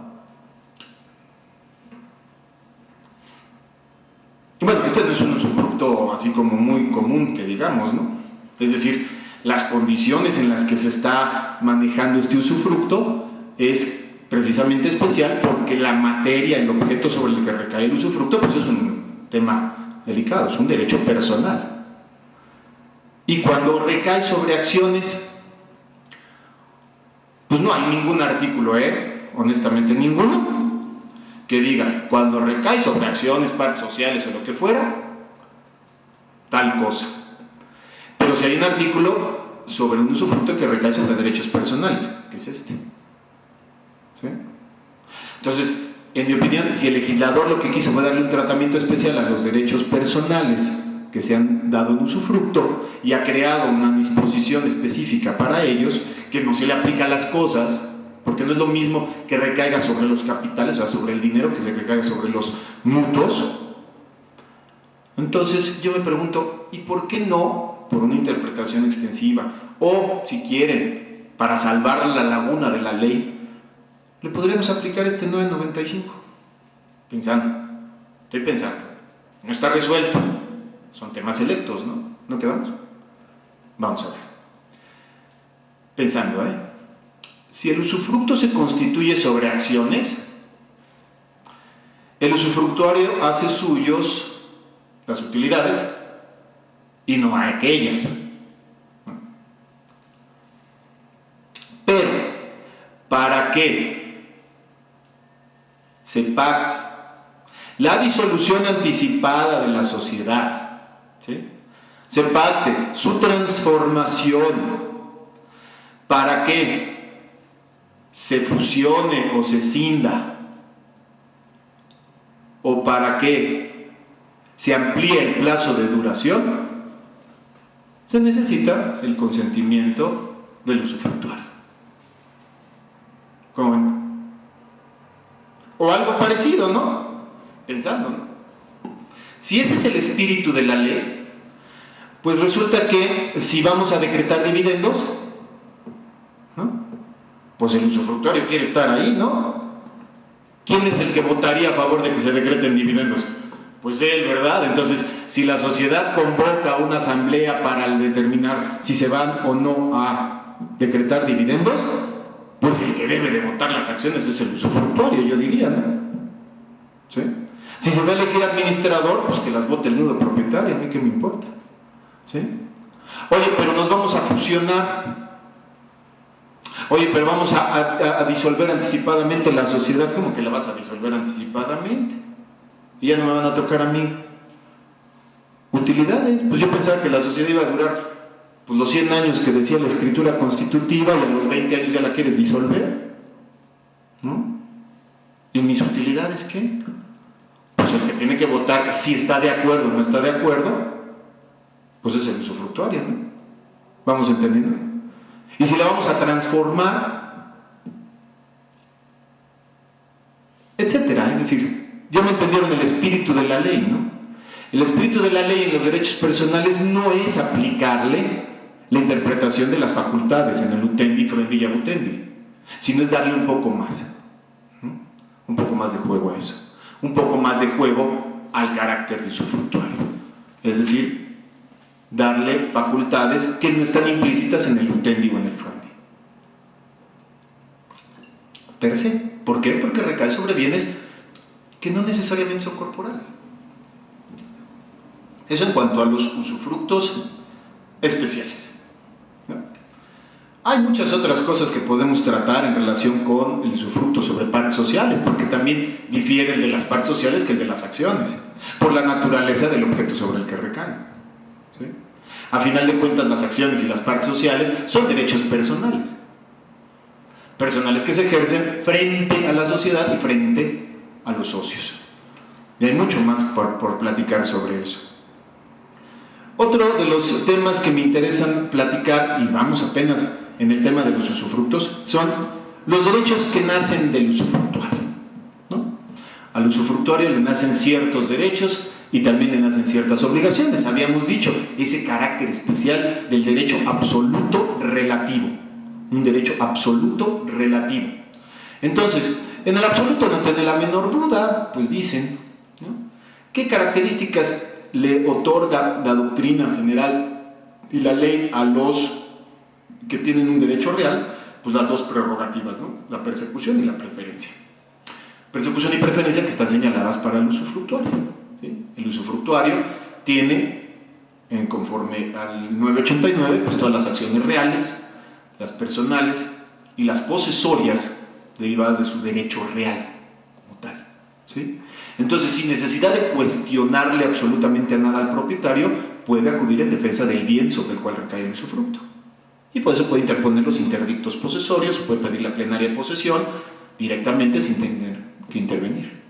Y bueno, este no es un usufructo así como muy común que digamos, ¿no? Es decir, las condiciones en las que se está manejando este usufructo es precisamente especial porque la materia, el objeto sobre el que recae el usufructo, pues es un tema delicado, es un derecho personal. Y cuando recae sobre acciones, pues no hay ningún artículo, honestamente ninguno, que diga, cuando recae sobre acciones, partes sociales o lo que fuera, tal cosa. Pero si hay un artículo sobre un usufructo que recae sobre derechos personales, que es este. ¿Sí? Entonces, en mi opinión, si el legislador lo que quiso fue darle un tratamiento especial a los derechos personales que se han dado en usufructo y ha creado una disposición específica para ellos, que no se le aplica a las cosas, porque no es lo mismo que recaiga sobre los capitales, o sea, sobre el dinero, que se recaiga sobre los mutuos. Entonces yo me pregunto, ¿y por qué no, por una interpretación extensiva, o si quieren, para salvar la laguna de la ley, le podríamos aplicar este 995? Estoy pensando, no está resuelto, son temas electos, ¿no? ¿No quedamos? Vamos a ver. Pensando, si el usufructo se constituye sobre acciones, el usufructuario hace suyos las utilidades y no a aquellas. Pero, ¿para qué se pacta la disolución anticipada de la sociedad? ¿Sí? Se pacte su transformación para que se fusione o se cinda, o para que se amplíe el plazo de duración, se necesita el consentimiento del usufructuario. ¿Cómo ven? O algo parecido, ¿no? Pensando, ¿no? Si ese es el espíritu de la ley, pues resulta que si vamos a decretar dividendos, ¿no? Pues el usufructuario quiere estar ahí, ¿no? ¿Quién es el que votaría a favor de que se decreten dividendos? Pues él, ¿verdad? Entonces, si la sociedad convoca una asamblea para determinar si se van o no a decretar dividendos, pues el que debe de votar las acciones es el usufructuario, yo diría, ¿no? ¿Sí? Si se va a elegir administrador, pues que las vote el nudo propietario, a mí qué me importa. ¿Sí? Oye, pero nos vamos a fusionar. Oye, pero vamos a disolver anticipadamente la sociedad. ¿Cómo que la vas a disolver anticipadamente? Y ya no me van a tocar a mí utilidades. Pues yo pensaba que la sociedad iba a durar pues los 100 años que decía la escritura constitutiva, y a los 20 años ya la quieres disolver, ¿no? ¿Y mis utilidades qué? Pues el que tiene que votar si está de acuerdo o no está de acuerdo, pues es el usufructuario, ¿no? ¿Vamos entendiendo? Y si la vamos a transformar, etcétera. Es decir, ya me entendieron el espíritu de la ley, ¿no? El espíritu de la ley en los derechos personales no es aplicarle la interpretación de las facultades en el utendi, frendi y abutendi, sino es darle un poco más, ¿no? Un poco más de juego a eso, un poco más de juego al carácter de usufructuario, es decir, darle facultades que no están implícitas en el utendi o en el frendi. Per se. ¿Por qué? Porque recae sobre bienes que no necesariamente son corporales. Eso en cuanto a los usufructos especiales, ¿no? Hay muchas otras cosas que podemos tratar en relación con el usufructo sobre partes sociales, porque también difiere el de las partes sociales que el de las acciones, por la naturaleza del objeto sobre el que recae, ¿sí? A final de cuentas, las acciones y las partes sociales son derechos personales, personales que se ejercen frente a la sociedad y frente a los socios. Y hay mucho más por platicar sobre eso. Otro de los temas que me interesan platicar, y vamos apenas en el tema de los usufructos, son los derechos que nacen del usufructuario, ¿no? Al usufructuario le nacen ciertos derechos y también le nacen ciertas obligaciones. Habíamos dicho ese carácter especial del derecho absoluto relativo, un derecho absoluto relativo. Entonces, en el absoluto no tiene la menor duda, pues dicen, ¿no? ¿Qué características le otorga la doctrina general y la ley a los que tienen un derecho real? Pues las dos prerrogativas, ¿no? La persecución y la preferencia. Persecución y preferencia que están señaladas para el usufructuario, ¿sí? El usufructuario tiene, conforme al 989, pues todas las acciones reales, las personales y las posesorias derivadas de su derecho real como tal, ¿sí? Entonces, sin necesidad de cuestionarle absolutamente a nada al propietario, puede acudir en defensa del bien sobre el cual recae el usufructo. Y por eso puede interponer los interdictos posesorios, puede pedir la plenaria de posesión directamente sin tener que intervenir,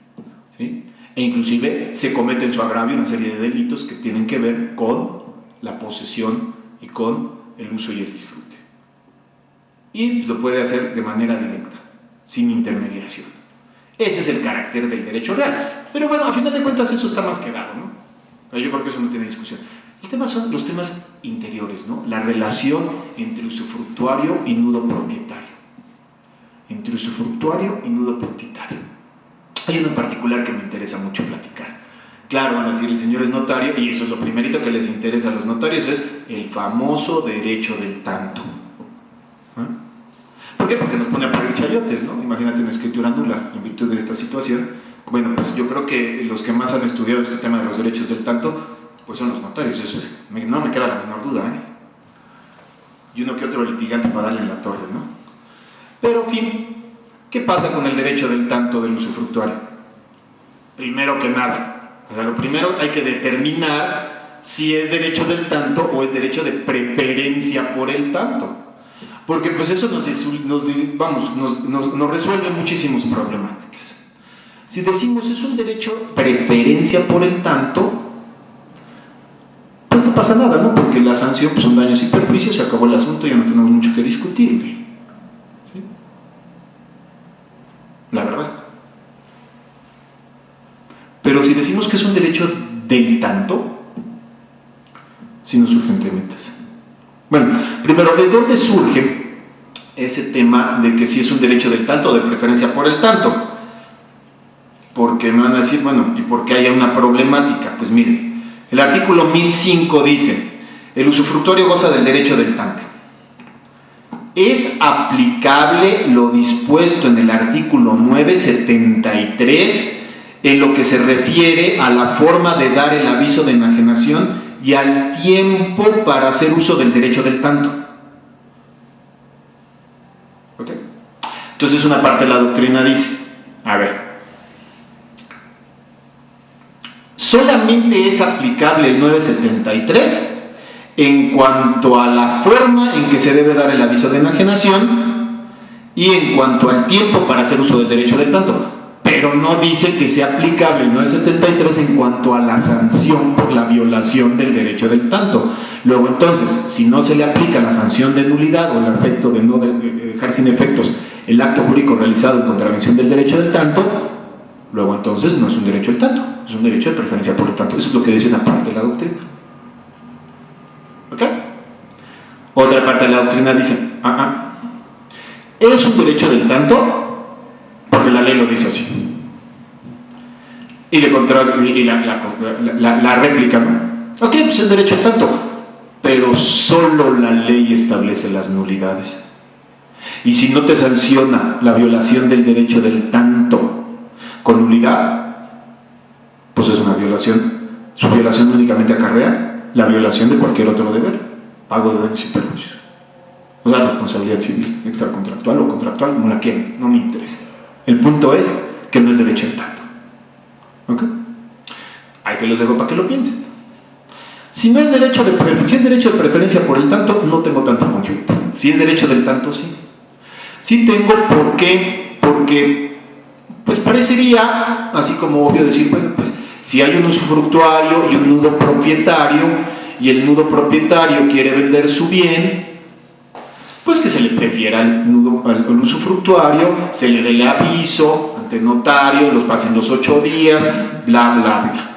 ¿sí? E inclusive se comete en su agravio una serie de delitos que tienen que ver con la posesión y con el uso y el disfrute. Y lo puede hacer de manera directa, sin intermediación. Ese es el carácter del derecho real. Pero bueno, a final de cuentas eso está más quedado, ¿no? Yo creo que eso no tiene discusión. El tema son los temas interiores, ¿no? La relación entre usufructuario y nudo propietario. Entre usufructuario y nudo propietario. Hay uno en particular que me interesa mucho platicar. Claro, van a decir, el señor es notario, y eso es lo primerito que les interesa a los notarios, es el famoso derecho del tanto. ¿Por qué? Porque nos pone a parir chayotes, ¿no? Imagínate una escritura nula en virtud de esta situación. Bueno, pues yo creo que los que más han estudiado este tema de los derechos del tanto, pues son los notarios. Eso no me queda la menor duda, ¿eh? Y uno que otro litigante para darle en la torre, ¿no? Pero, en fin, ¿qué pasa con el derecho del tanto del usufructuario? Primero que nada, o sea, lo primero hay que determinar si es derecho del tanto o es derecho de preferencia por el tanto. Porque pues eso nos resuelve muchísimas problemáticas. Si decimos es un derecho preferencia por el tanto, pues no pasa nada, ¿no? Porque la sanción pues, son daños y perjuicios, se acabó el asunto, ya no tenemos mucho que discutir, ¿sí? La verdad. Pero si decimos que es un derecho del tanto, sí nos surgen temitas. Bueno, primero, ¿de dónde surge ese tema de que si es un derecho del tanto o de preferencia por el tanto? Porque me van a decir, bueno, ¿y por qué haya una problemática? Pues miren, el artículo 1005 dice, el usufructuario goza del derecho del tanto. Es aplicable lo dispuesto en el artículo 973 en lo que se refiere a la forma de dar el aviso de enajenación y al tiempo para hacer uso del derecho del tanto. ¿Ok? Entonces una parte de la doctrina dice, a ver, solamente es aplicable el 973 en cuanto a la forma en que se debe dar el aviso de enajenación y en cuanto al tiempo para hacer uso del derecho del tanto, pero pero no dice que sea aplicable el 973 en cuanto a la sanción por la violación del derecho del tanto. Luego entonces, si no se le aplica la sanción de nulidad o el efecto de no dejar sin efectos el acto jurídico realizado en contravención del derecho del tanto, luego entonces no es un derecho del tanto, es un derecho de preferencia por el tanto. Eso es lo que dice una parte de la doctrina. ¿Ok? Otra parte de la doctrina dice, es un derecho del tanto porque la ley lo dice así. Y la réplica, ¿no? Ok, pues es derecho al tanto, pero solo la ley establece las nulidades. Y si no te sanciona la violación del derecho del tanto con nulidad, pues es una violación. Su violación únicamente acarrea la violación de cualquier otro deber, pago de daños y perjuicios. O sea, responsabilidad civil, extracontractual o contractual, como la quieran, no me interesa. El punto es que no es derecho al tanto. ¿Ok? Ahí se los dejo para que lo piensen. Si no es derecho si es derecho de preferencia por el tanto, no tengo tanto conflicto. Si es derecho del tanto, sí. Sí tengo, ¿por qué? Porque, pues parecería, así como obvio decir, bueno, pues si hay un usufructuario y un nudo propietario, y el nudo propietario quiere vender su bien, pues que se le prefiera al usufructuario, se le dé el aviso ante notario, los pasen los 8 días, bla, bla, bla.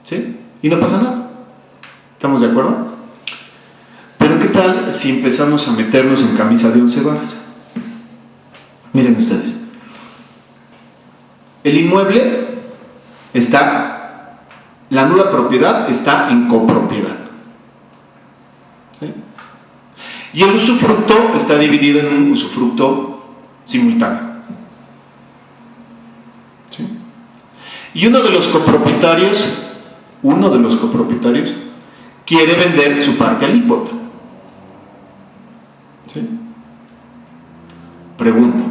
¿Sí? Y no pasa nada. ¿Estamos de acuerdo? Pero ¿qué tal si empezamos a meternos en camisa de 11 varas? Miren ustedes. El inmueble la nuda propiedad está en copropiedad. ¿Sí? Y el usufructo está dividido en un usufructo simultáneo. ¿Sí? Y uno de los copropietarios quiere vender su parte alícuota. ¿Sí? Pregunta: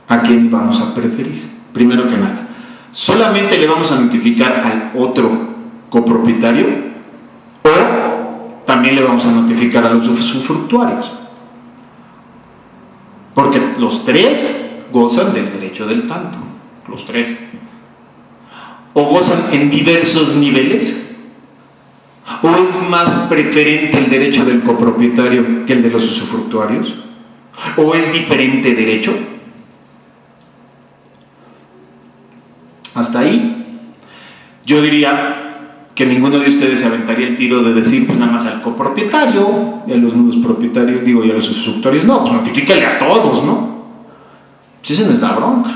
¿a quién vamos a preferir? Primero que nada, ¿solamente le vamos a notificar al otro copropietario o también le vamos a notificar a los usufructuarios? Porque los tres gozan del derecho del tanto, los tres. ¿O gozan en diversos niveles? ¿O es más preferente el derecho del copropietario que el de los usufructuarios? ¿O es diferente derecho? Hasta ahí, yo diría que ninguno de ustedes se aventaría el tiro de decir, pues nada más al copropietario y a los nudos propietarios, y a los usufructuarios, no, pues notifícale a todos, ¿no? Si esa no es la bronca.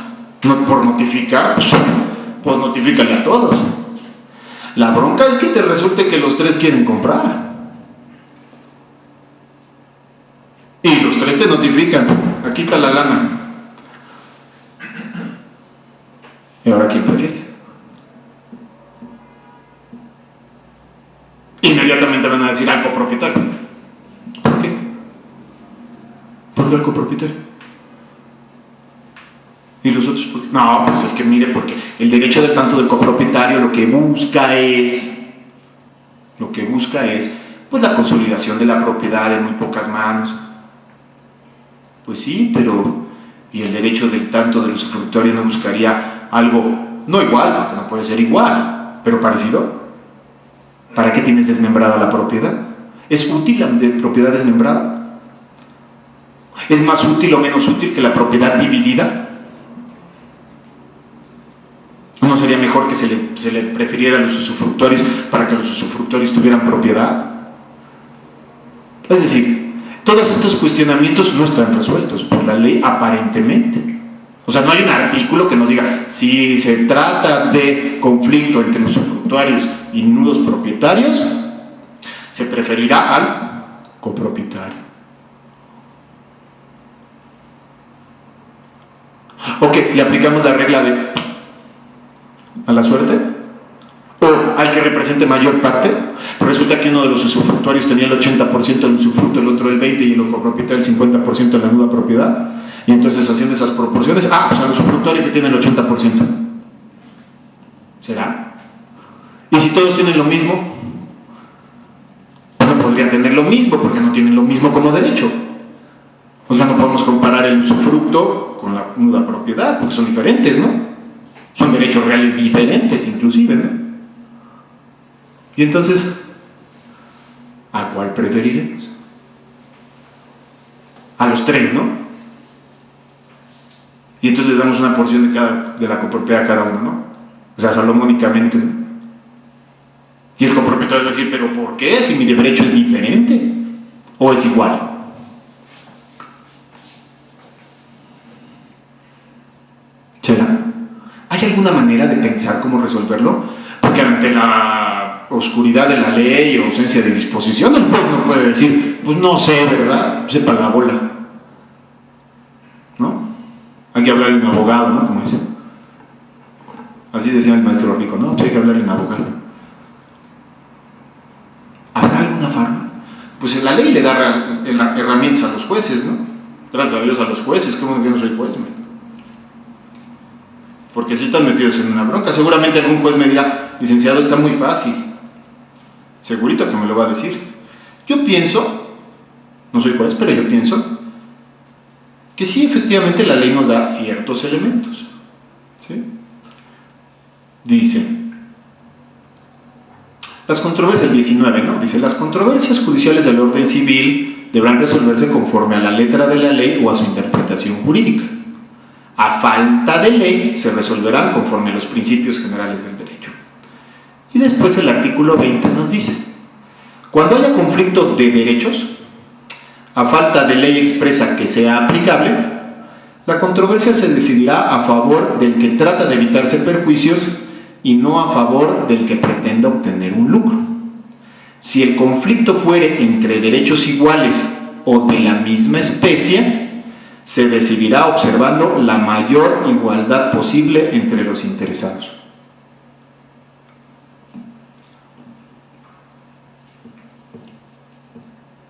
No, por notificar, pues notifícale a todos. La bronca es que te resulte que los tres quieren comprar. Y los tres te notifican, aquí está la lana. ¿Y ahora quién prefieres? Inmediatamente van a decir al copropietario. ¿Por qué? ¿Por qué al copropietario? ¿Y los otros por qué? No, pues es que mire, porque el derecho del tanto del copropietario lo que busca es pues la consolidación de la propiedad en muy pocas manos. Pues sí, pero ¿y el derecho del tanto del usufructuario no buscaría algo, no igual, porque no puede ser igual, pero parecido? ¿Para qué tienes desmembrada la propiedad? ¿Es útil la propiedad desmembrada? ¿Es más útil o menos útil que la propiedad dividida? ¿No sería mejor que se le prefiriera a los usufructuarios para que los usufructuarios tuvieran propiedad? Es decir, todos estos cuestionamientos no están resueltos por la ley aparentemente. O sea, no hay un artículo que nos diga, si se trata de conflicto entre usufructuarios y nudos propietarios, se preferirá al copropietario. Ok, le aplicamos la regla a la suerte, o al que represente mayor parte. Resulta que uno de los usufructuarios tenía el 80% del usufructo, el otro el 20% y el copropietario el 50% de la nuda propiedad. Y entonces, haciendo esas proporciones, pues al usufructuario que tiene el 80%. ¿Será? Y si todos tienen lo mismo, no podrían tener lo mismo porque no tienen lo mismo como derecho. O sea, no podemos comparar el usufructo usufructo con la nuda propiedad, porque son diferentes, ¿no? Son derechos reales diferentes, inclusive, ¿no? Y entonces, ¿a cuál preferiremos? A los tres, ¿no? Y entonces les damos una porción de la copropiedad a cada uno, ¿no? O sea, salomónicamente, ¿no? Y el copropietario va a decir, ¿pero por qué? Si mi derecho es diferente o es igual. ¿Será? ¿Hay alguna manera de pensar cómo resolverlo? Porque ante la oscuridad de la ley o ausencia de disposición, el juez no puede decir, pues no sé, ¿verdad? Sepa la bola. ¿No? Hay que hablarle a un abogado, ¿no? Como dice. Así decía el maestro Rico, ¿no? Hay que hablarle a un abogado. ¿Habrá alguna forma? Pues la ley le da herramientas a los jueces, ¿no? Gracias a Dios a los jueces, ¿cómo que no soy juez, man? Porque si están metidos en una bronca. Seguramente algún juez me dirá, licenciado, está muy fácil. Segurito que me lo va a decir. Yo pienso, no soy juez, pero yo pienso que sí, efectivamente la ley nos da ciertos elementos. ¿Sí? Dice, las controversias, el 19, ¿no? Dice, las controversias judiciales del orden civil deberán resolverse conforme a la letra de la ley o a su interpretación jurídica. A falta de ley, se resolverán conforme a los principios generales del derecho. Y después el artículo 20 nos dice, cuando haya conflicto de derechos, a falta de ley expresa que sea aplicable, la controversia se decidirá a favor del que trata de evitarse perjuicios y no a favor del que pretenda obtener un lucro. Si el conflicto fuere entre derechos iguales o de la misma especie, se decidirá observando la mayor igualdad posible entre los interesados.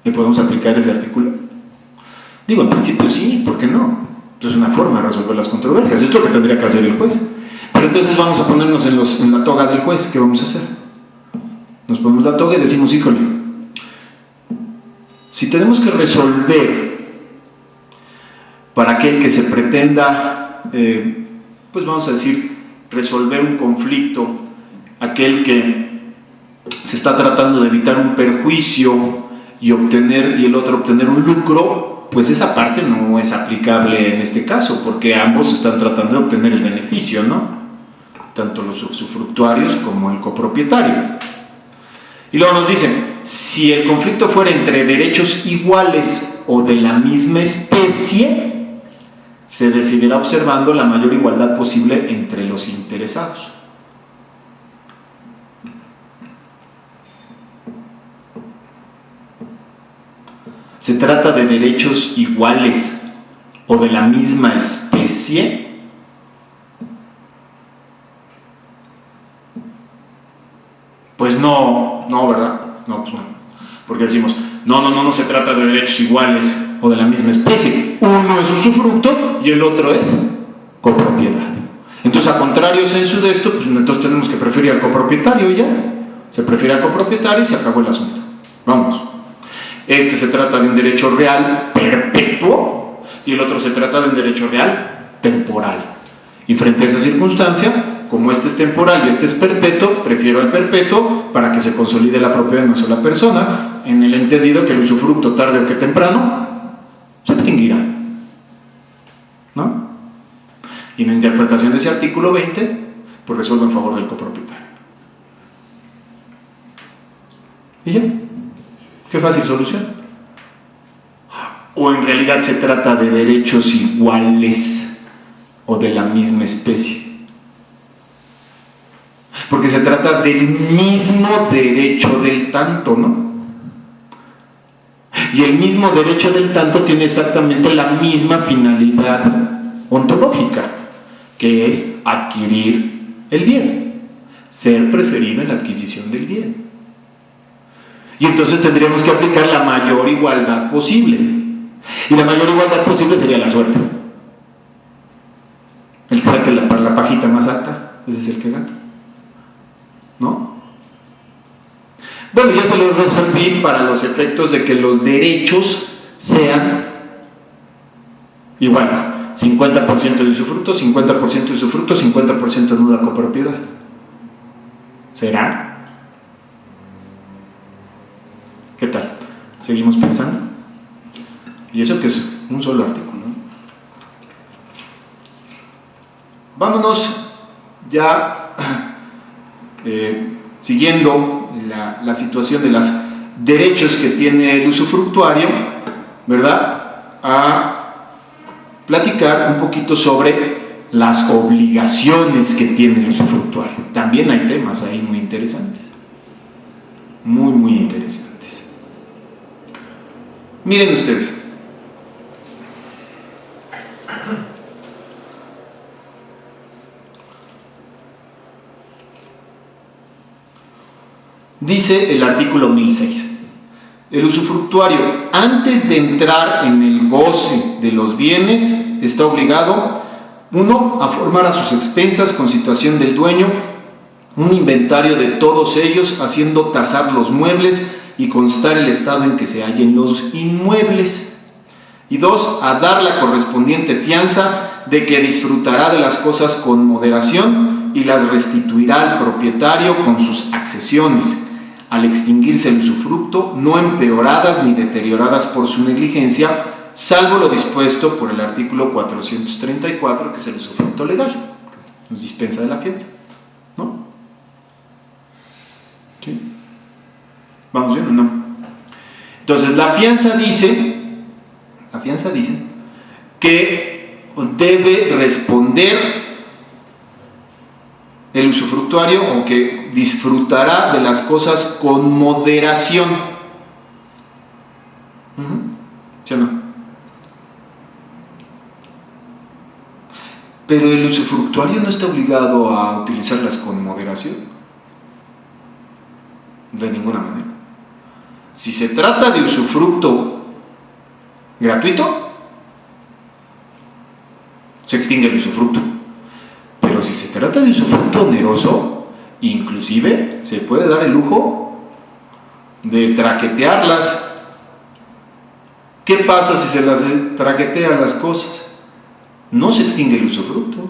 ¿Le podemos aplicar ese artículo? Digo, en principio sí, ¿por qué no? Es una forma de resolver las controversias, es lo que tendría que hacer el juez. Pero entonces vamos a ponernos en la toga del juez. ¿Qué vamos a hacer? Nos ponemos la toga y decimos, híjole, si tenemos que resolver para aquel que se pretenda, pues vamos a decir, resolver un conflicto, aquel que se está tratando de evitar un perjuicio y el otro obtener un lucro, pues esa parte no es aplicable en este caso, porque ambos están tratando de obtener el beneficio, ¿no? Tanto los usufructuarios como el copropietario. Y luego nos dicen, si el conflicto fuera entre derechos iguales o de la misma especie, se decidirá observando la mayor igualdad posible entre los interesados. ¿Se trata de derechos iguales o de la misma especie? Pues no, ¿verdad? No, pues no. Porque decimos, no se trata de derechos iguales o de la misma especie. Uno es usufructo y el otro es copropiedad. Entonces, a contrario sensu de esto, pues entonces tenemos que preferir al copropietario y ya. Se prefiere al copropietario y se acabó el asunto. Vamos. Este se trata de un derecho real perpetuo y el otro se trata de un derecho real temporal. Y frente a esa circunstancia, como este es temporal y este es perpetuo, prefiero al perpetuo para que se consolide la propiedad de una sola persona, en el entendido que el usufructo tarde o que temprano se extinguirá, ¿no? Y en la interpretación de ese artículo 20, pues resuelve en favor del copropietario. Y ya, qué fácil solución. O en realidad se trata de derechos iguales o de la misma especie. Porque se trata del mismo derecho del tanto, ¿no? Y el mismo derecho del tanto tiene exactamente la misma finalidad ontológica, que es adquirir el bien, ser preferido en la adquisición del bien. Y entonces tendríamos que aplicar la mayor igualdad posible. Y la mayor igualdad posible sería la suerte. El que saque la pajita más alta, ese es el que gana, ¿no? Bueno, ya se los resolví para los efectos de que los derechos sean iguales. 50% de usufructo, 50% de usufructo, 50% nuda copropiedad. ¿Será? ¿Qué tal? ¿Seguimos pensando? Y eso que es un solo artículo, ¿no? Vámonos ya siguiendo la situación de los derechos que tiene el usufructuario, ¿verdad? A platicar un poquito sobre las obligaciones que tiene el usufructuario. También hay temas ahí muy interesantes. Muy interesantes. Miren ustedes. Dice el artículo 1006. El usufructuario, antes de entrar en el goce de los bienes, está obligado, 1, a formar a sus expensas con situación del dueño un inventario de todos ellos, haciendo tasar los muebles y constar el estado en que se hallen los inmuebles. Y 2, a dar la correspondiente fianza de que disfrutará de las cosas con moderación y las restituirá al propietario con sus accesiones, al extinguirse el usufructo, no empeoradas ni deterioradas por su negligencia, salvo lo dispuesto por el artículo 434, que es el usufructo legal, nos dispensa de la fianza, ¿no? ¿Sí? ¿Vamos bien o no? Entonces la fianza dice que debe responder el usufructuario, o que disfrutará de las cosas con moderación. ¿Sí o no? Pero el usufructuario no está obligado a utilizarlas con moderación. De ninguna manera. Si se trata de usufructo gratuito, se extingue el usufructo. Pero si se trata de usufructo oneroso, inclusive se puede dar el lujo de traquetearlas. ¿Qué pasa si se las traquetea las cosas? No se extingue el usufructo.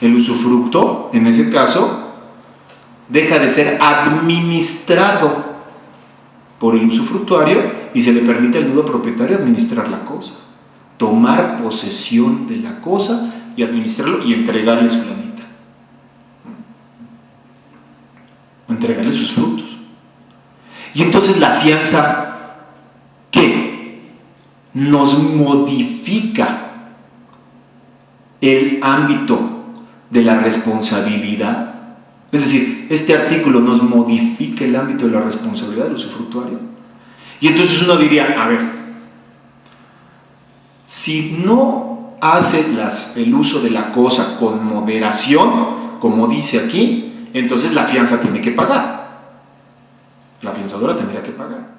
El usufructo, en ese caso, deja de ser administrado por el usufructuario y se le permite al nudo propietario administrar la cosa, tomar posesión de la cosa y administrarlo y entregarle su lanita, entregarle sus frutos. Y entonces la fianza, ¿qué? Nos modifica el ámbito de la responsabilidad. Es decir, este artículo nos modifica el ámbito de la responsabilidad del usufructuario. Y entonces uno diría, a ver, si no hace el uso de la cosa con moderación, como dice aquí, entonces la fianza tiene que pagar. La fianzadora tendría que pagar.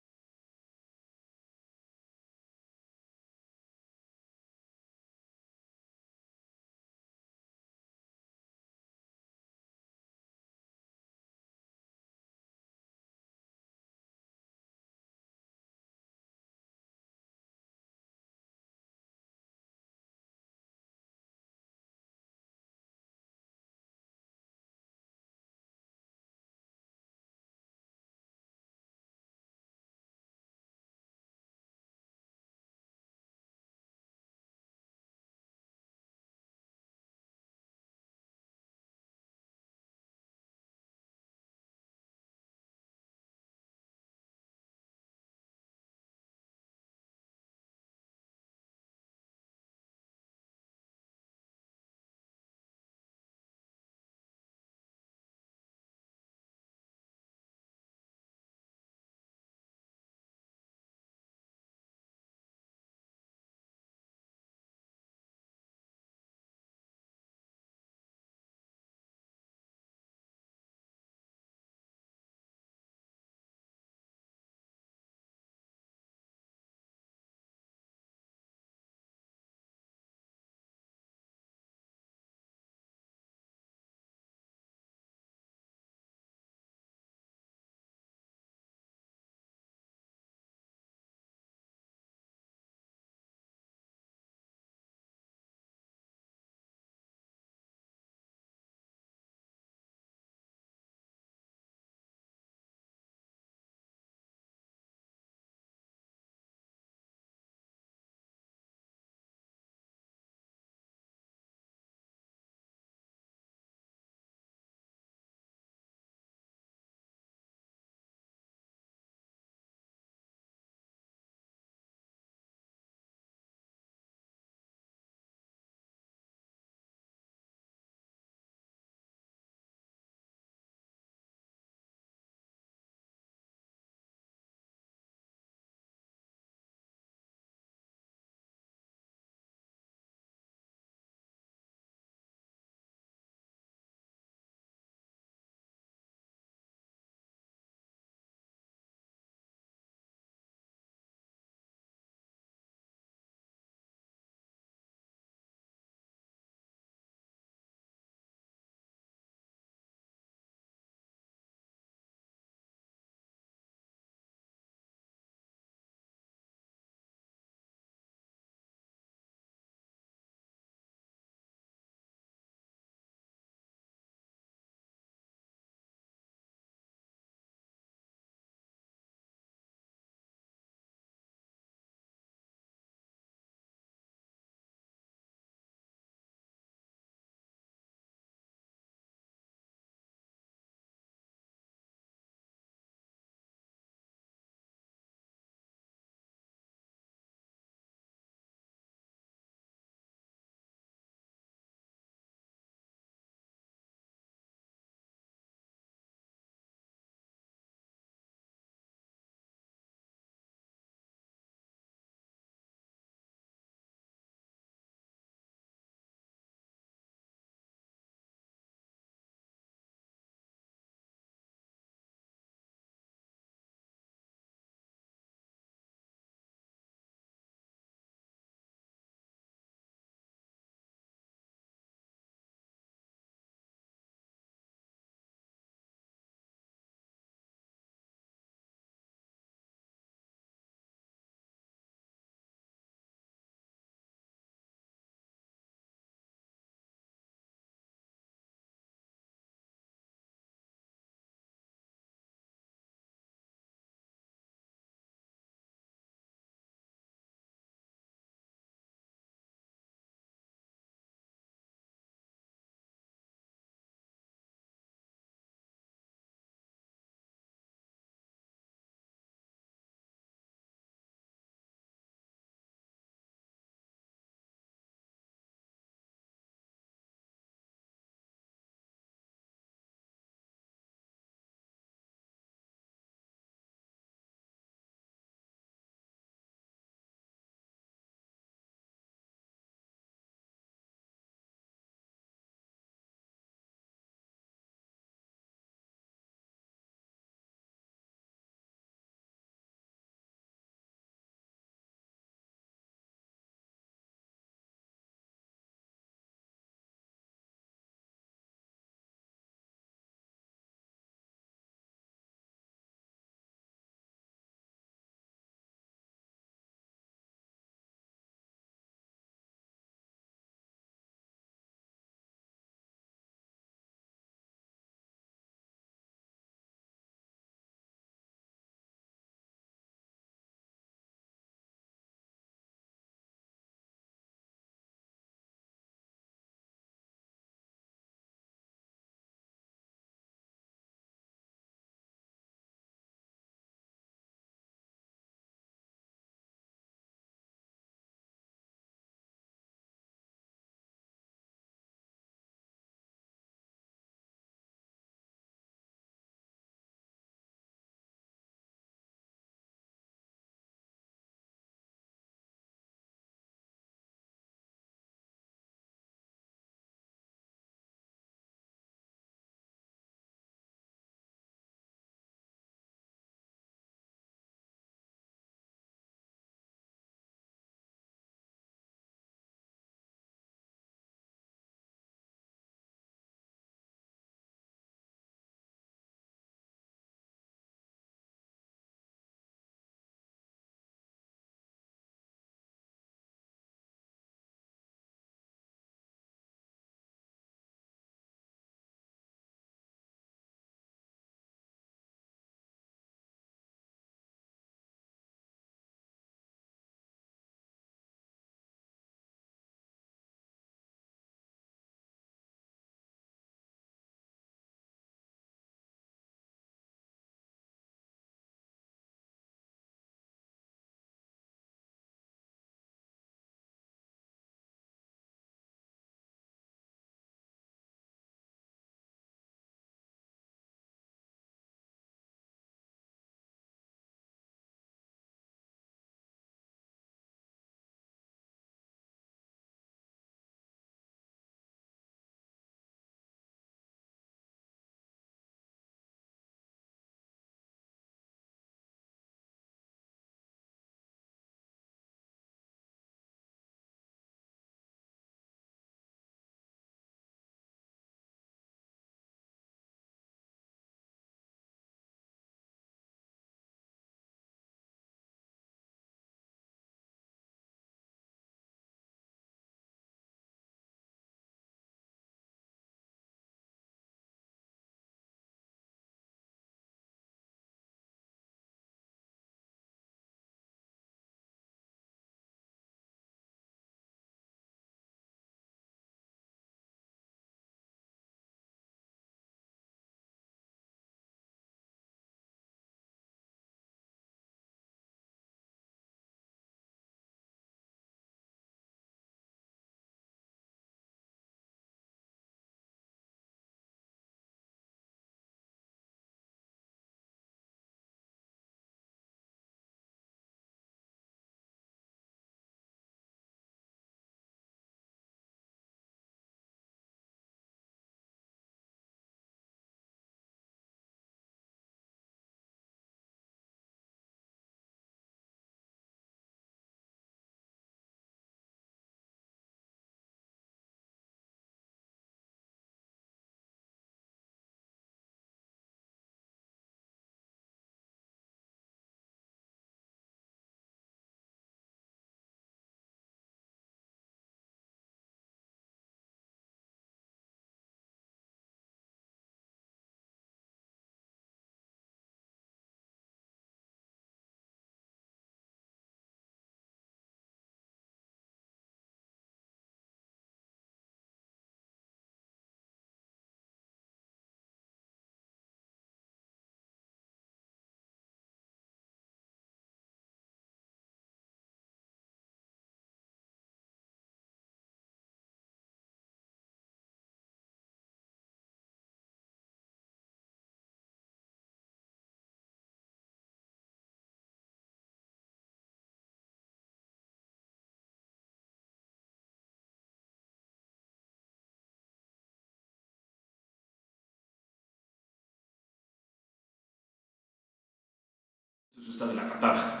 está de la patada.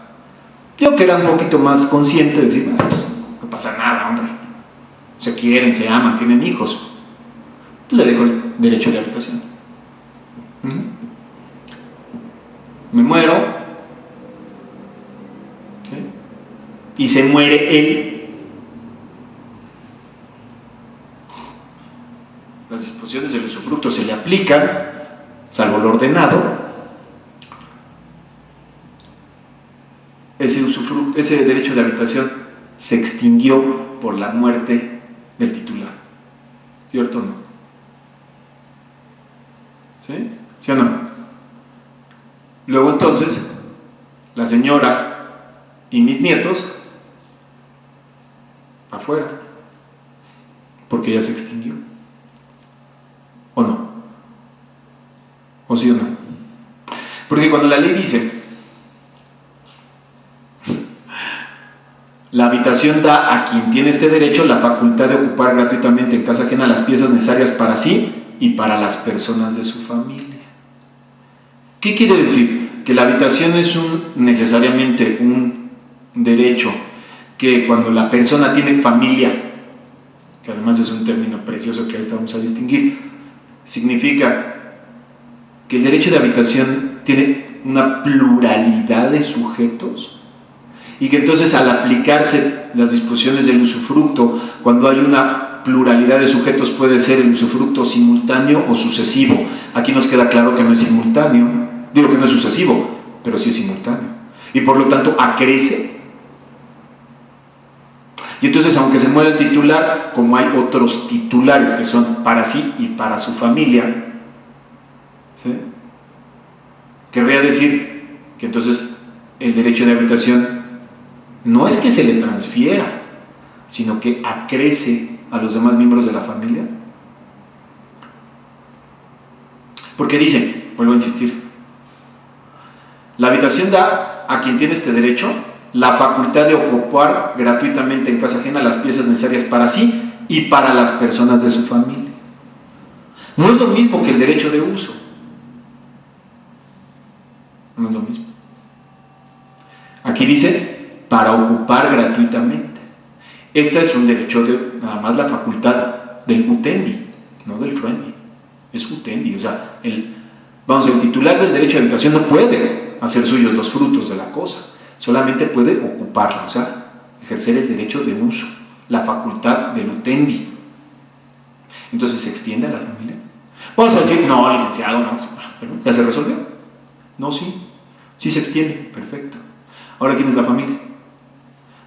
Yo, que era un poquito más consciente de decir, pues, no pasa nada, hombre, se quieren, se aman, tienen hijos, pues le dejo el derecho de habitación. Me muero, ¿sí? Y se muere él. Las disposiciones del usufructo se le aplican, salvo lo ordenado. Ese derecho de habitación se extinguió por la muerte del titular. ¿Cierto o no? ¿Sí? ¿Sí o no? Luego entonces, la señora y mis nietos afuera, porque ya se extinguió. ¿O no? ¿O sí o no? Porque cuando la ley dice la habitación da a quien tiene este derecho la facultad de ocupar gratuitamente en casa ajena las piezas necesarias para sí y para las personas de su familia. ¿Qué quiere decir? Que la habitación es necesariamente un derecho que cuando la persona tiene familia, que además es un término precioso que ahorita vamos a distinguir, significa que el derecho de habitación tiene una pluralidad de sujetos y que entonces al aplicarse las disposiciones del usufructo, cuando hay una pluralidad de sujetos puede ser el usufructo simultáneo o sucesivo. Aquí nos queda claro que no es simultáneo, digo que no es sucesivo, pero sí es simultáneo. Y por lo tanto acrece. Y entonces aunque se muera el titular, como hay otros titulares que son para sí y para su familia, ¿sí? Querría decir que entonces el derecho de habitación no es que se le transfiera, sino que acrece a los demás miembros de la familia. Porque dice, vuelvo a insistir, la habitación da a quien tiene este derecho la facultad de ocupar gratuitamente en casa ajena las piezas necesarias para sí y para las personas de su familia. No es lo mismo que el derecho de uso. No es lo mismo. Aquí dice para ocupar gratuitamente. Este es un derecho de nada más la facultad del utendi, no del fruendi. Es utendi, o sea, el titular del derecho de habitación no puede hacer suyos los frutos de la cosa, solamente puede ocuparla, o sea, ejercer el derecho de uso, la facultad del utendi. Entonces, ¿se extiende a la familia? Vamos a decir, no, licenciado, no, pero ¿ya se resolvió? No, sí se extiende, perfecto. Ahora, ¿quién es la familia?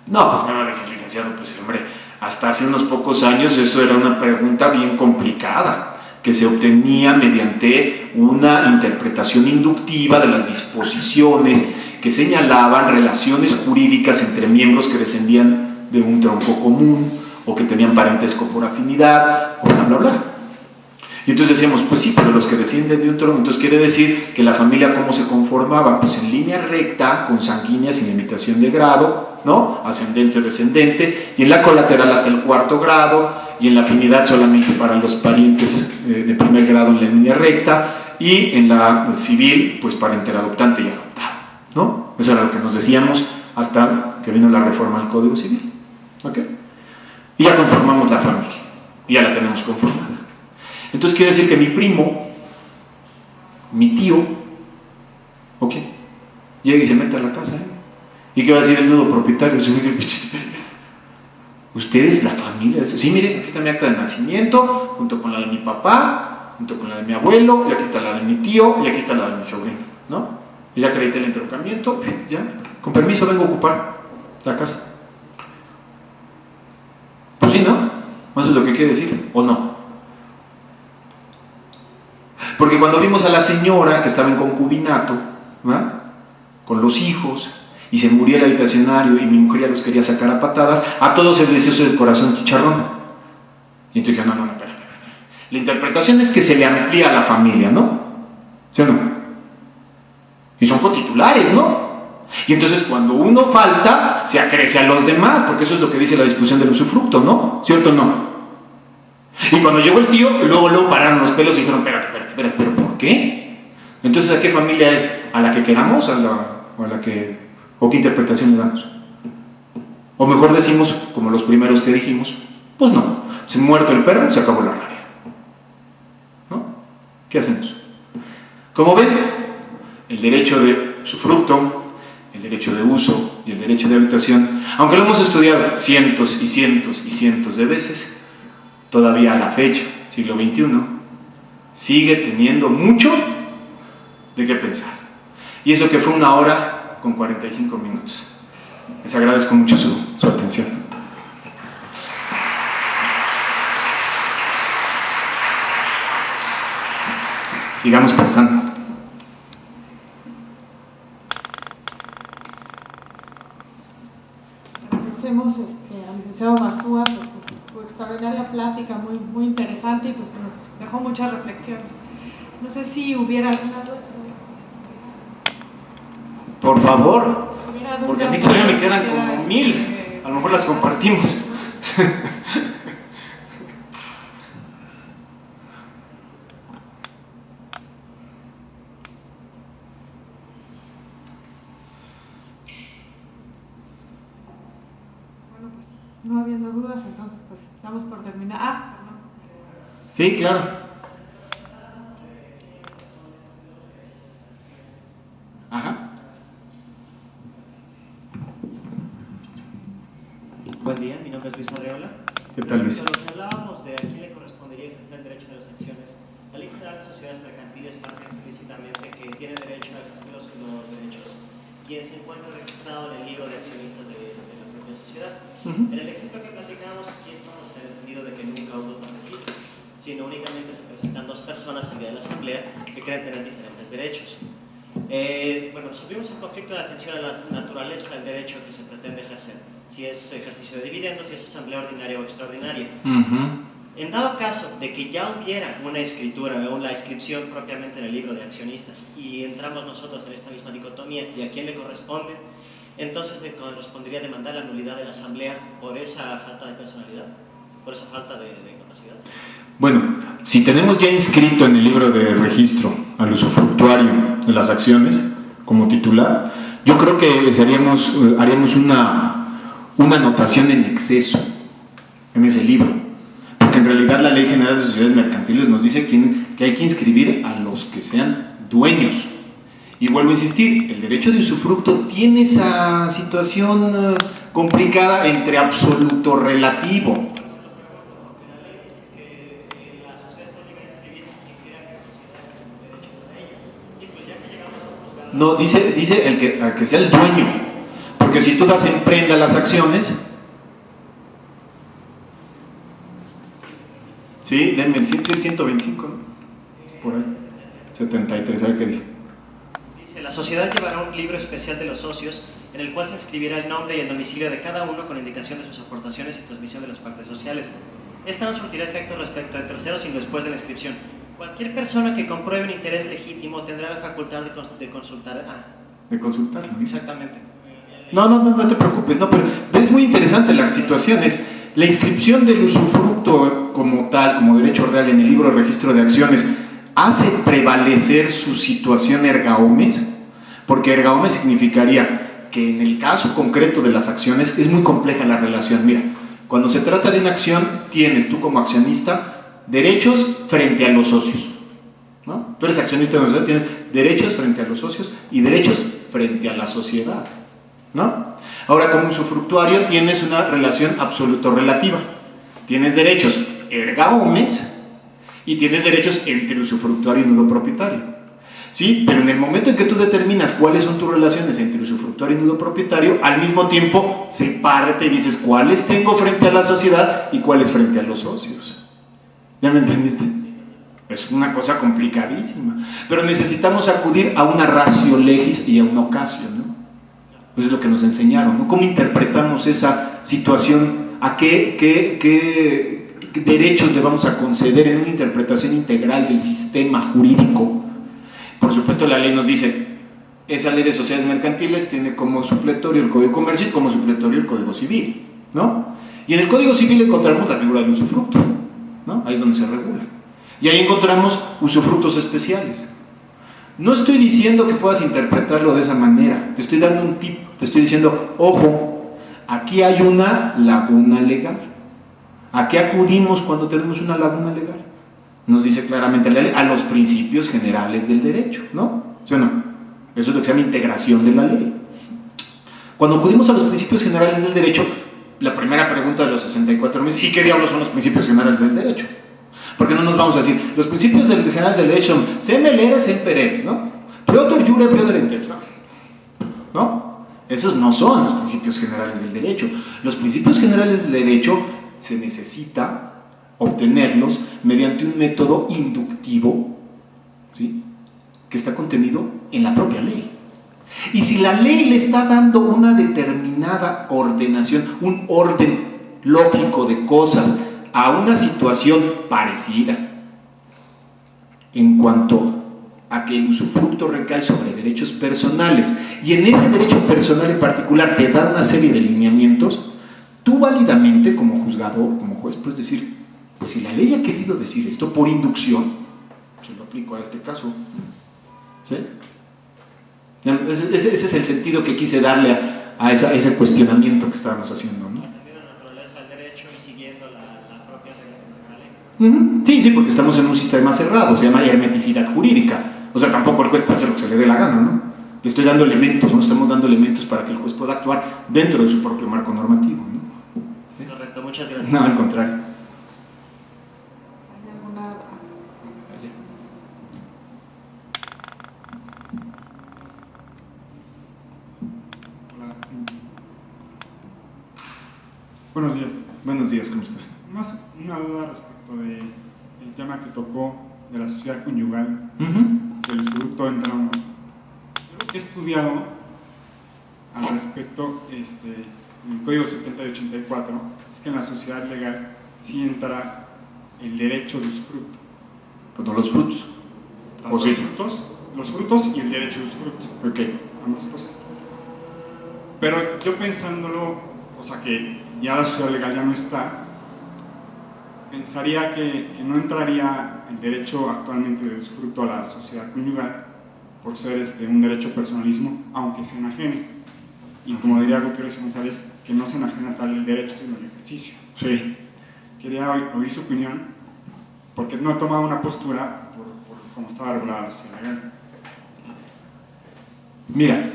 No, pues me va a decir, licenciado, pues hombre, hasta hace unos pocos años eso era una pregunta bien complicada, que se obtenía mediante una interpretación inductiva de las disposiciones que señalaban relaciones jurídicas entre miembros que descendían de un tronco común o que tenían parentesco por afinidad, o bla, bla, bla. Y entonces decíamos, pues sí, pero los que descienden de un tronco, entonces quiere decir que la familia ¿cómo se conformaba? Pues en línea recta, consanguínea, sin limitación de grado, ¿no? Ascendente o descendente, y en la colateral hasta el cuarto grado, y en la afinidad solamente para los parientes de primer grado en la línea recta, y en la civil, pues para interadoptante y adoptado, ¿no? Eso era lo que nos decíamos hasta que vino la reforma al Código Civil, ¿ok? Y ya conformamos la familia, y ya la tenemos conformada. Entonces quiere decir que mi primo, mi tío, ¿ok? Llega y se mete a la casa, ¿eh? ¿Y qué va a decir el nuevo propietario? Usted es la familia. Sí, miren, aquí está mi acta de nacimiento, junto con la de mi papá, junto con la de mi abuelo, y aquí está la de mi tío, y aquí está la de mi sobrino, ¿no? Y ya acredité el entroncamiento, ya, con permiso vengo a ocupar la casa. Pues sí, ¿no? Eso es lo que quiere decir, ¿o no? Porque cuando vimos a la señora que estaba en concubinato, ¿verdad?, con los hijos, y se murió el habitacionario y mi mujer ya los quería sacar a patadas, a todos se les hizo el corazón chicharrón. Y entonces dije, no, espera. La interpretación es que se le amplía a la familia, ¿no? ¿Sí o no? Y son cotitulares, ¿no? Y entonces cuando uno falta, se acrece a los demás, porque eso es lo que dice la disposición del usufructo, ¿no? ¿Cierto o no? Y cuando llegó el tío, luego pararon los pelos y dijeron, espérate, ¿pero por qué? Entonces, ¿a qué familia es? ¿A la que queramos? ¿A la o qué interpretación le damos. O mejor decimos, como los primeros que dijimos, pues no, se muerto el perro, se acabó la rabia, ¿no? ¿Qué hacemos? Como ven, el derecho de usufructo, el derecho de uso y el derecho de habitación, aunque lo hemos estudiado cientos y cientos y cientos de veces, todavía a la fecha, siglo XXI, sigue teniendo mucho de qué pensar. Y eso que fue 1 hora con 45 minutos. Les agradezco mucho su atención. Sigamos pensando. Agradecemos al licenciado Mazúa por su extraordinaria plática, muy interesante, y pues que nos dejó muchas reflexiones. No sé si hubiera alguna duda. Por favor, porque a mí todavía me quedan como 1000. A lo mejor las compartimos. Bueno, pues no habiendo dudas, entonces pues damos por terminar. Perdón. Sí, claro. Ajá. Buen día, mi nombre es Luis Arreola. ¿Qué tal, Luis? Cuando hablábamos de a quién le correspondería ejercer el derecho de las acciones, la Ley General de Sociedades Mercantiles marca explícitamente que tiene derecho a ejercer los derechos quien se encuentra registrado en el libro de accionistas de la propia sociedad. En el ejemplo que platicamos, aquí estamos en el entendido de que nunca hubo otro registro, sino únicamente se presentan 2 personas el día de la asamblea que creen tener diferentes derechos. Bueno, resolvimos el conflicto de la atención a la naturaleza del derecho que se pretende ejercer, si es ejercicio de dividendos, si es asamblea ordinaria o extraordinaria. En dado caso de que ya hubiera una escritura o la inscripción propiamente en el libro de accionistas y entramos nosotros en esta misma dicotomía y a quién le corresponde, entonces le correspondería demandar la nulidad de la asamblea por esa falta de personalidad, por esa falta de capacidad. Bueno, si tenemos ya inscrito en el libro de registro al usufructuario de las acciones como titular, yo creo que haríamos una anotación en exceso en ese libro, porque en realidad la Ley General de Sociedades Mercantiles nos dice que hay que inscribir a los que sean dueños. Y vuelvo a insistir, el derecho de usufructo tiene esa situación complicada entre absoluto relativo. No, dice el que sea el dueño, porque si tú das en prenda las acciones, sí, denme el 125, ¿no? Por ahí, 73, a ver qué dice. Dice, la sociedad llevará un libro especial de los socios en el cual se inscribirá el nombre y el domicilio de cada uno con indicación de sus aportaciones y transmisión de las partes sociales. Esta no surtirá efectos respecto de terceros sino después de la inscripción. Cualquier persona que compruebe un interés legítimo tendrá la facultad de consultar. De consultar, ¿no? Exactamente. No te preocupes, no, pero es muy interesante la situación, es la inscripción del usufructo como tal, como derecho real en el libro de registro de acciones, hace prevalecer su situación erga omnes, porque erga omnes significaría que en el caso concreto de las acciones es muy compleja la relación. Mira, cuando se trata de una acción, tienes tú como accionista derechos frente a los socios, ¿no? Tú eres accionista de una sociedad, tienes derechos frente a los socios y derechos frente a la sociedad, ¿no? Ahora, como usufructuario tienes una relación absoluto-relativa. Tienes derechos erga omnes y tienes derechos entre usufructuario y nudo propietario. ¿Sí? Pero en el momento en que tú determinas cuáles son tus relaciones entre usufructuario y nudo propietario, al mismo tiempo se parte y dices cuáles tengo frente a la sociedad y cuáles frente a los socios. ¿Ya me entendiste? Es una cosa complicadísima. Pero necesitamos acudir a una ratio legis y a una ocasio, ¿no? Eso es lo que nos enseñaron, ¿no? ¿Cómo interpretamos esa situación? ¿A qué derechos le vamos a conceder en una interpretación integral del sistema jurídico? Por supuesto, la ley nos dice, esa ley de sociedades mercantiles tiene como supletorio el Código de Comercio y como supletorio el Código Civil, ¿no? Y en el Código Civil encontramos la figura del usufructo, ¿no? Ahí es donde se regula. Y ahí encontramos usufructos especiales. No estoy diciendo que puedas interpretarlo de esa manera, te estoy dando un tip, te estoy diciendo, ojo, aquí hay una laguna legal. ¿A qué acudimos cuando tenemos una laguna legal? Nos dice claramente la ley, a los principios generales del derecho, ¿no? ¿Sí o no? Eso es lo que se llama integración de la ley. Cuando acudimos a los principios generales del derecho, la primera pregunta de los 64 meses, ¿y qué diablos son los principios generales del derecho? Porque no nos vamos a decir, los principios generales del derecho son semel eres, semper eres, ¿no? Preotor iure, preotor inter, ¿no? Esos no son los principios generales del derecho. Los principios generales del derecho se necesita obtenerlos mediante un método inductivo, ¿sí?, que está contenido en la propia ley. Y si la ley le está dando una determinada ordenación, un orden lógico de cosas a una situación parecida en cuanto a que el usufructo recae sobre derechos personales y en ese derecho personal en particular te da una serie de lineamientos, tú válidamente como juzgador, como juez, puedes decir, pues si la ley ha querido decir esto por inducción, se lo aplico a este caso, ¿sí? Ese es el sentido que quise darle a ese cuestionamiento que estábamos haciendo, ¿no? Atendiendo la naturaleza del derecho y siguiendo la propia regla de la ley. Sí, porque estamos en un sistema cerrado, se llama hermeticidad jurídica. O sea, tampoco el juez puede hacer lo que se le dé la gana, ¿no? Le estoy dando elementos, no estamos dando elementos para que el juez pueda actuar dentro de su propio marco normativo, ¿no? ¿Sí? Correcto, muchas gracias. No, al contrario. ¿Hay alguna? Hola. Buenos días. Buenos días, ¿cómo estás? Más una duda respecto del tema que tocó de la sociedad conyugal, si el usufructo entra o no. Yo lo que he estudiado al respecto, en el Código 70 y 84, es que en la sociedad legal sí entra el derecho de usufructo. Pues no los frutos. Tanto ¿O sí? los frutos y el derecho de usufructo. Ok. Ambas cosas. Pero yo pensándolo, o sea que ya la sociedad legal ya no está, pensaría que no entraría el derecho actualmente de usufructo a la sociedad conyugal por ser un derecho personalismo, aunque se enajene. Y como diría Gutiérrez González, que no se enajena tal el derecho sino el ejercicio. Sí. Quería oír su opinión, porque no he tomado una postura por cómo estaba regulada la sociedad legal. Mira,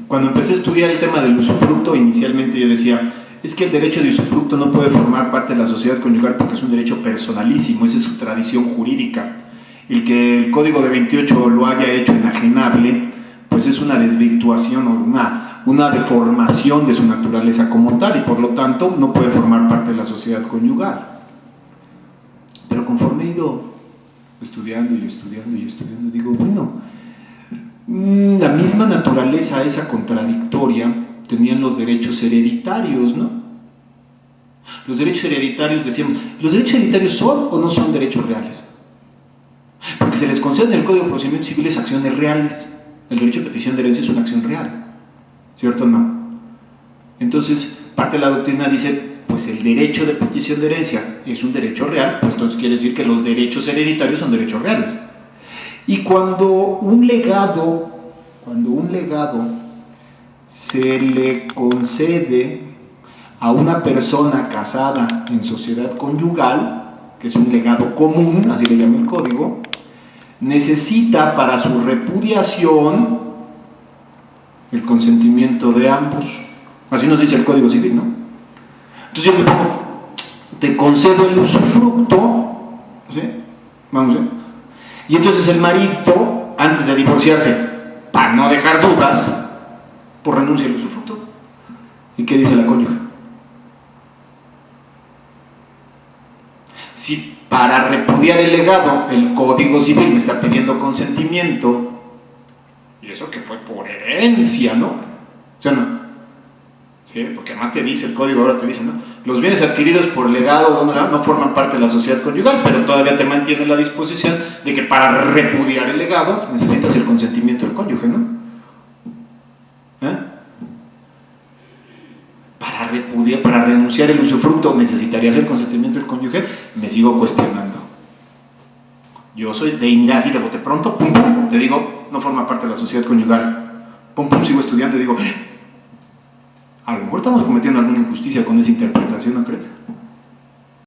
cuando empecé a estudiar el tema del usufructo, inicialmente yo decía, es que el derecho de usufructo no puede formar parte de la sociedad conyugal porque es un derecho personalísimo, esa es su tradición jurídica. El que el Código de 28 lo haya hecho enajenable, pues es una desvirtuación o una deformación de su naturaleza como tal y por lo tanto no puede formar parte de la sociedad conyugal. Pero conforme he ido estudiando y estudiando y estudiando, digo, bueno, la misma naturaleza esa contradictoria tenían los derechos hereditarios, ¿no? Los derechos hereditarios, decíamos, ¿los derechos hereditarios son o no son derechos reales? Porque se les concede en el Código de Procedimientos Civiles acciones reales. El derecho de petición de herencia es una acción real, ¿cierto o no? Entonces, parte de la doctrina dice, pues el derecho de petición de herencia es un derecho real, pues entonces quiere decir que los derechos hereditarios son derechos reales. Y cuando un legado se le concede a una persona casada en sociedad conyugal, que es un legado común, así le llama el código, necesita para su repudiación el consentimiento de ambos. Así nos dice el Código Civil, ¿no? Entonces yo me pongo, te concedo el usufructo, ¿sí? Vamos, ¿eh? Y entonces el marido, antes de divorciarse, para no dejar dudas, pues renuncia al usufructo. ¿Y qué dice la cónyuge? Si para repudiar el legado el Código Civil me está pidiendo consentimiento, y eso que fue por herencia, ¿no? ¿Sí o no? Sí, porque además te dice el código, ahora te dice, ¿no? Los bienes adquiridos por legado no forman parte de la sociedad conyugal, pero todavía te mantiene la disposición de que para repudiar el legado necesitas el consentimiento del cónyuge, ¿no? Para renunciar el usufructo necesitarías el consentimiento del cónyuge. Me sigo cuestionando. Yo soy de así de bote pronto, pum, pum, te digo, no forma parte de la sociedad conyugal. Pum, pum, sigo estudiando y digo, a lo mejor estamos cometiendo alguna injusticia con esa interpretación, ¿no crees?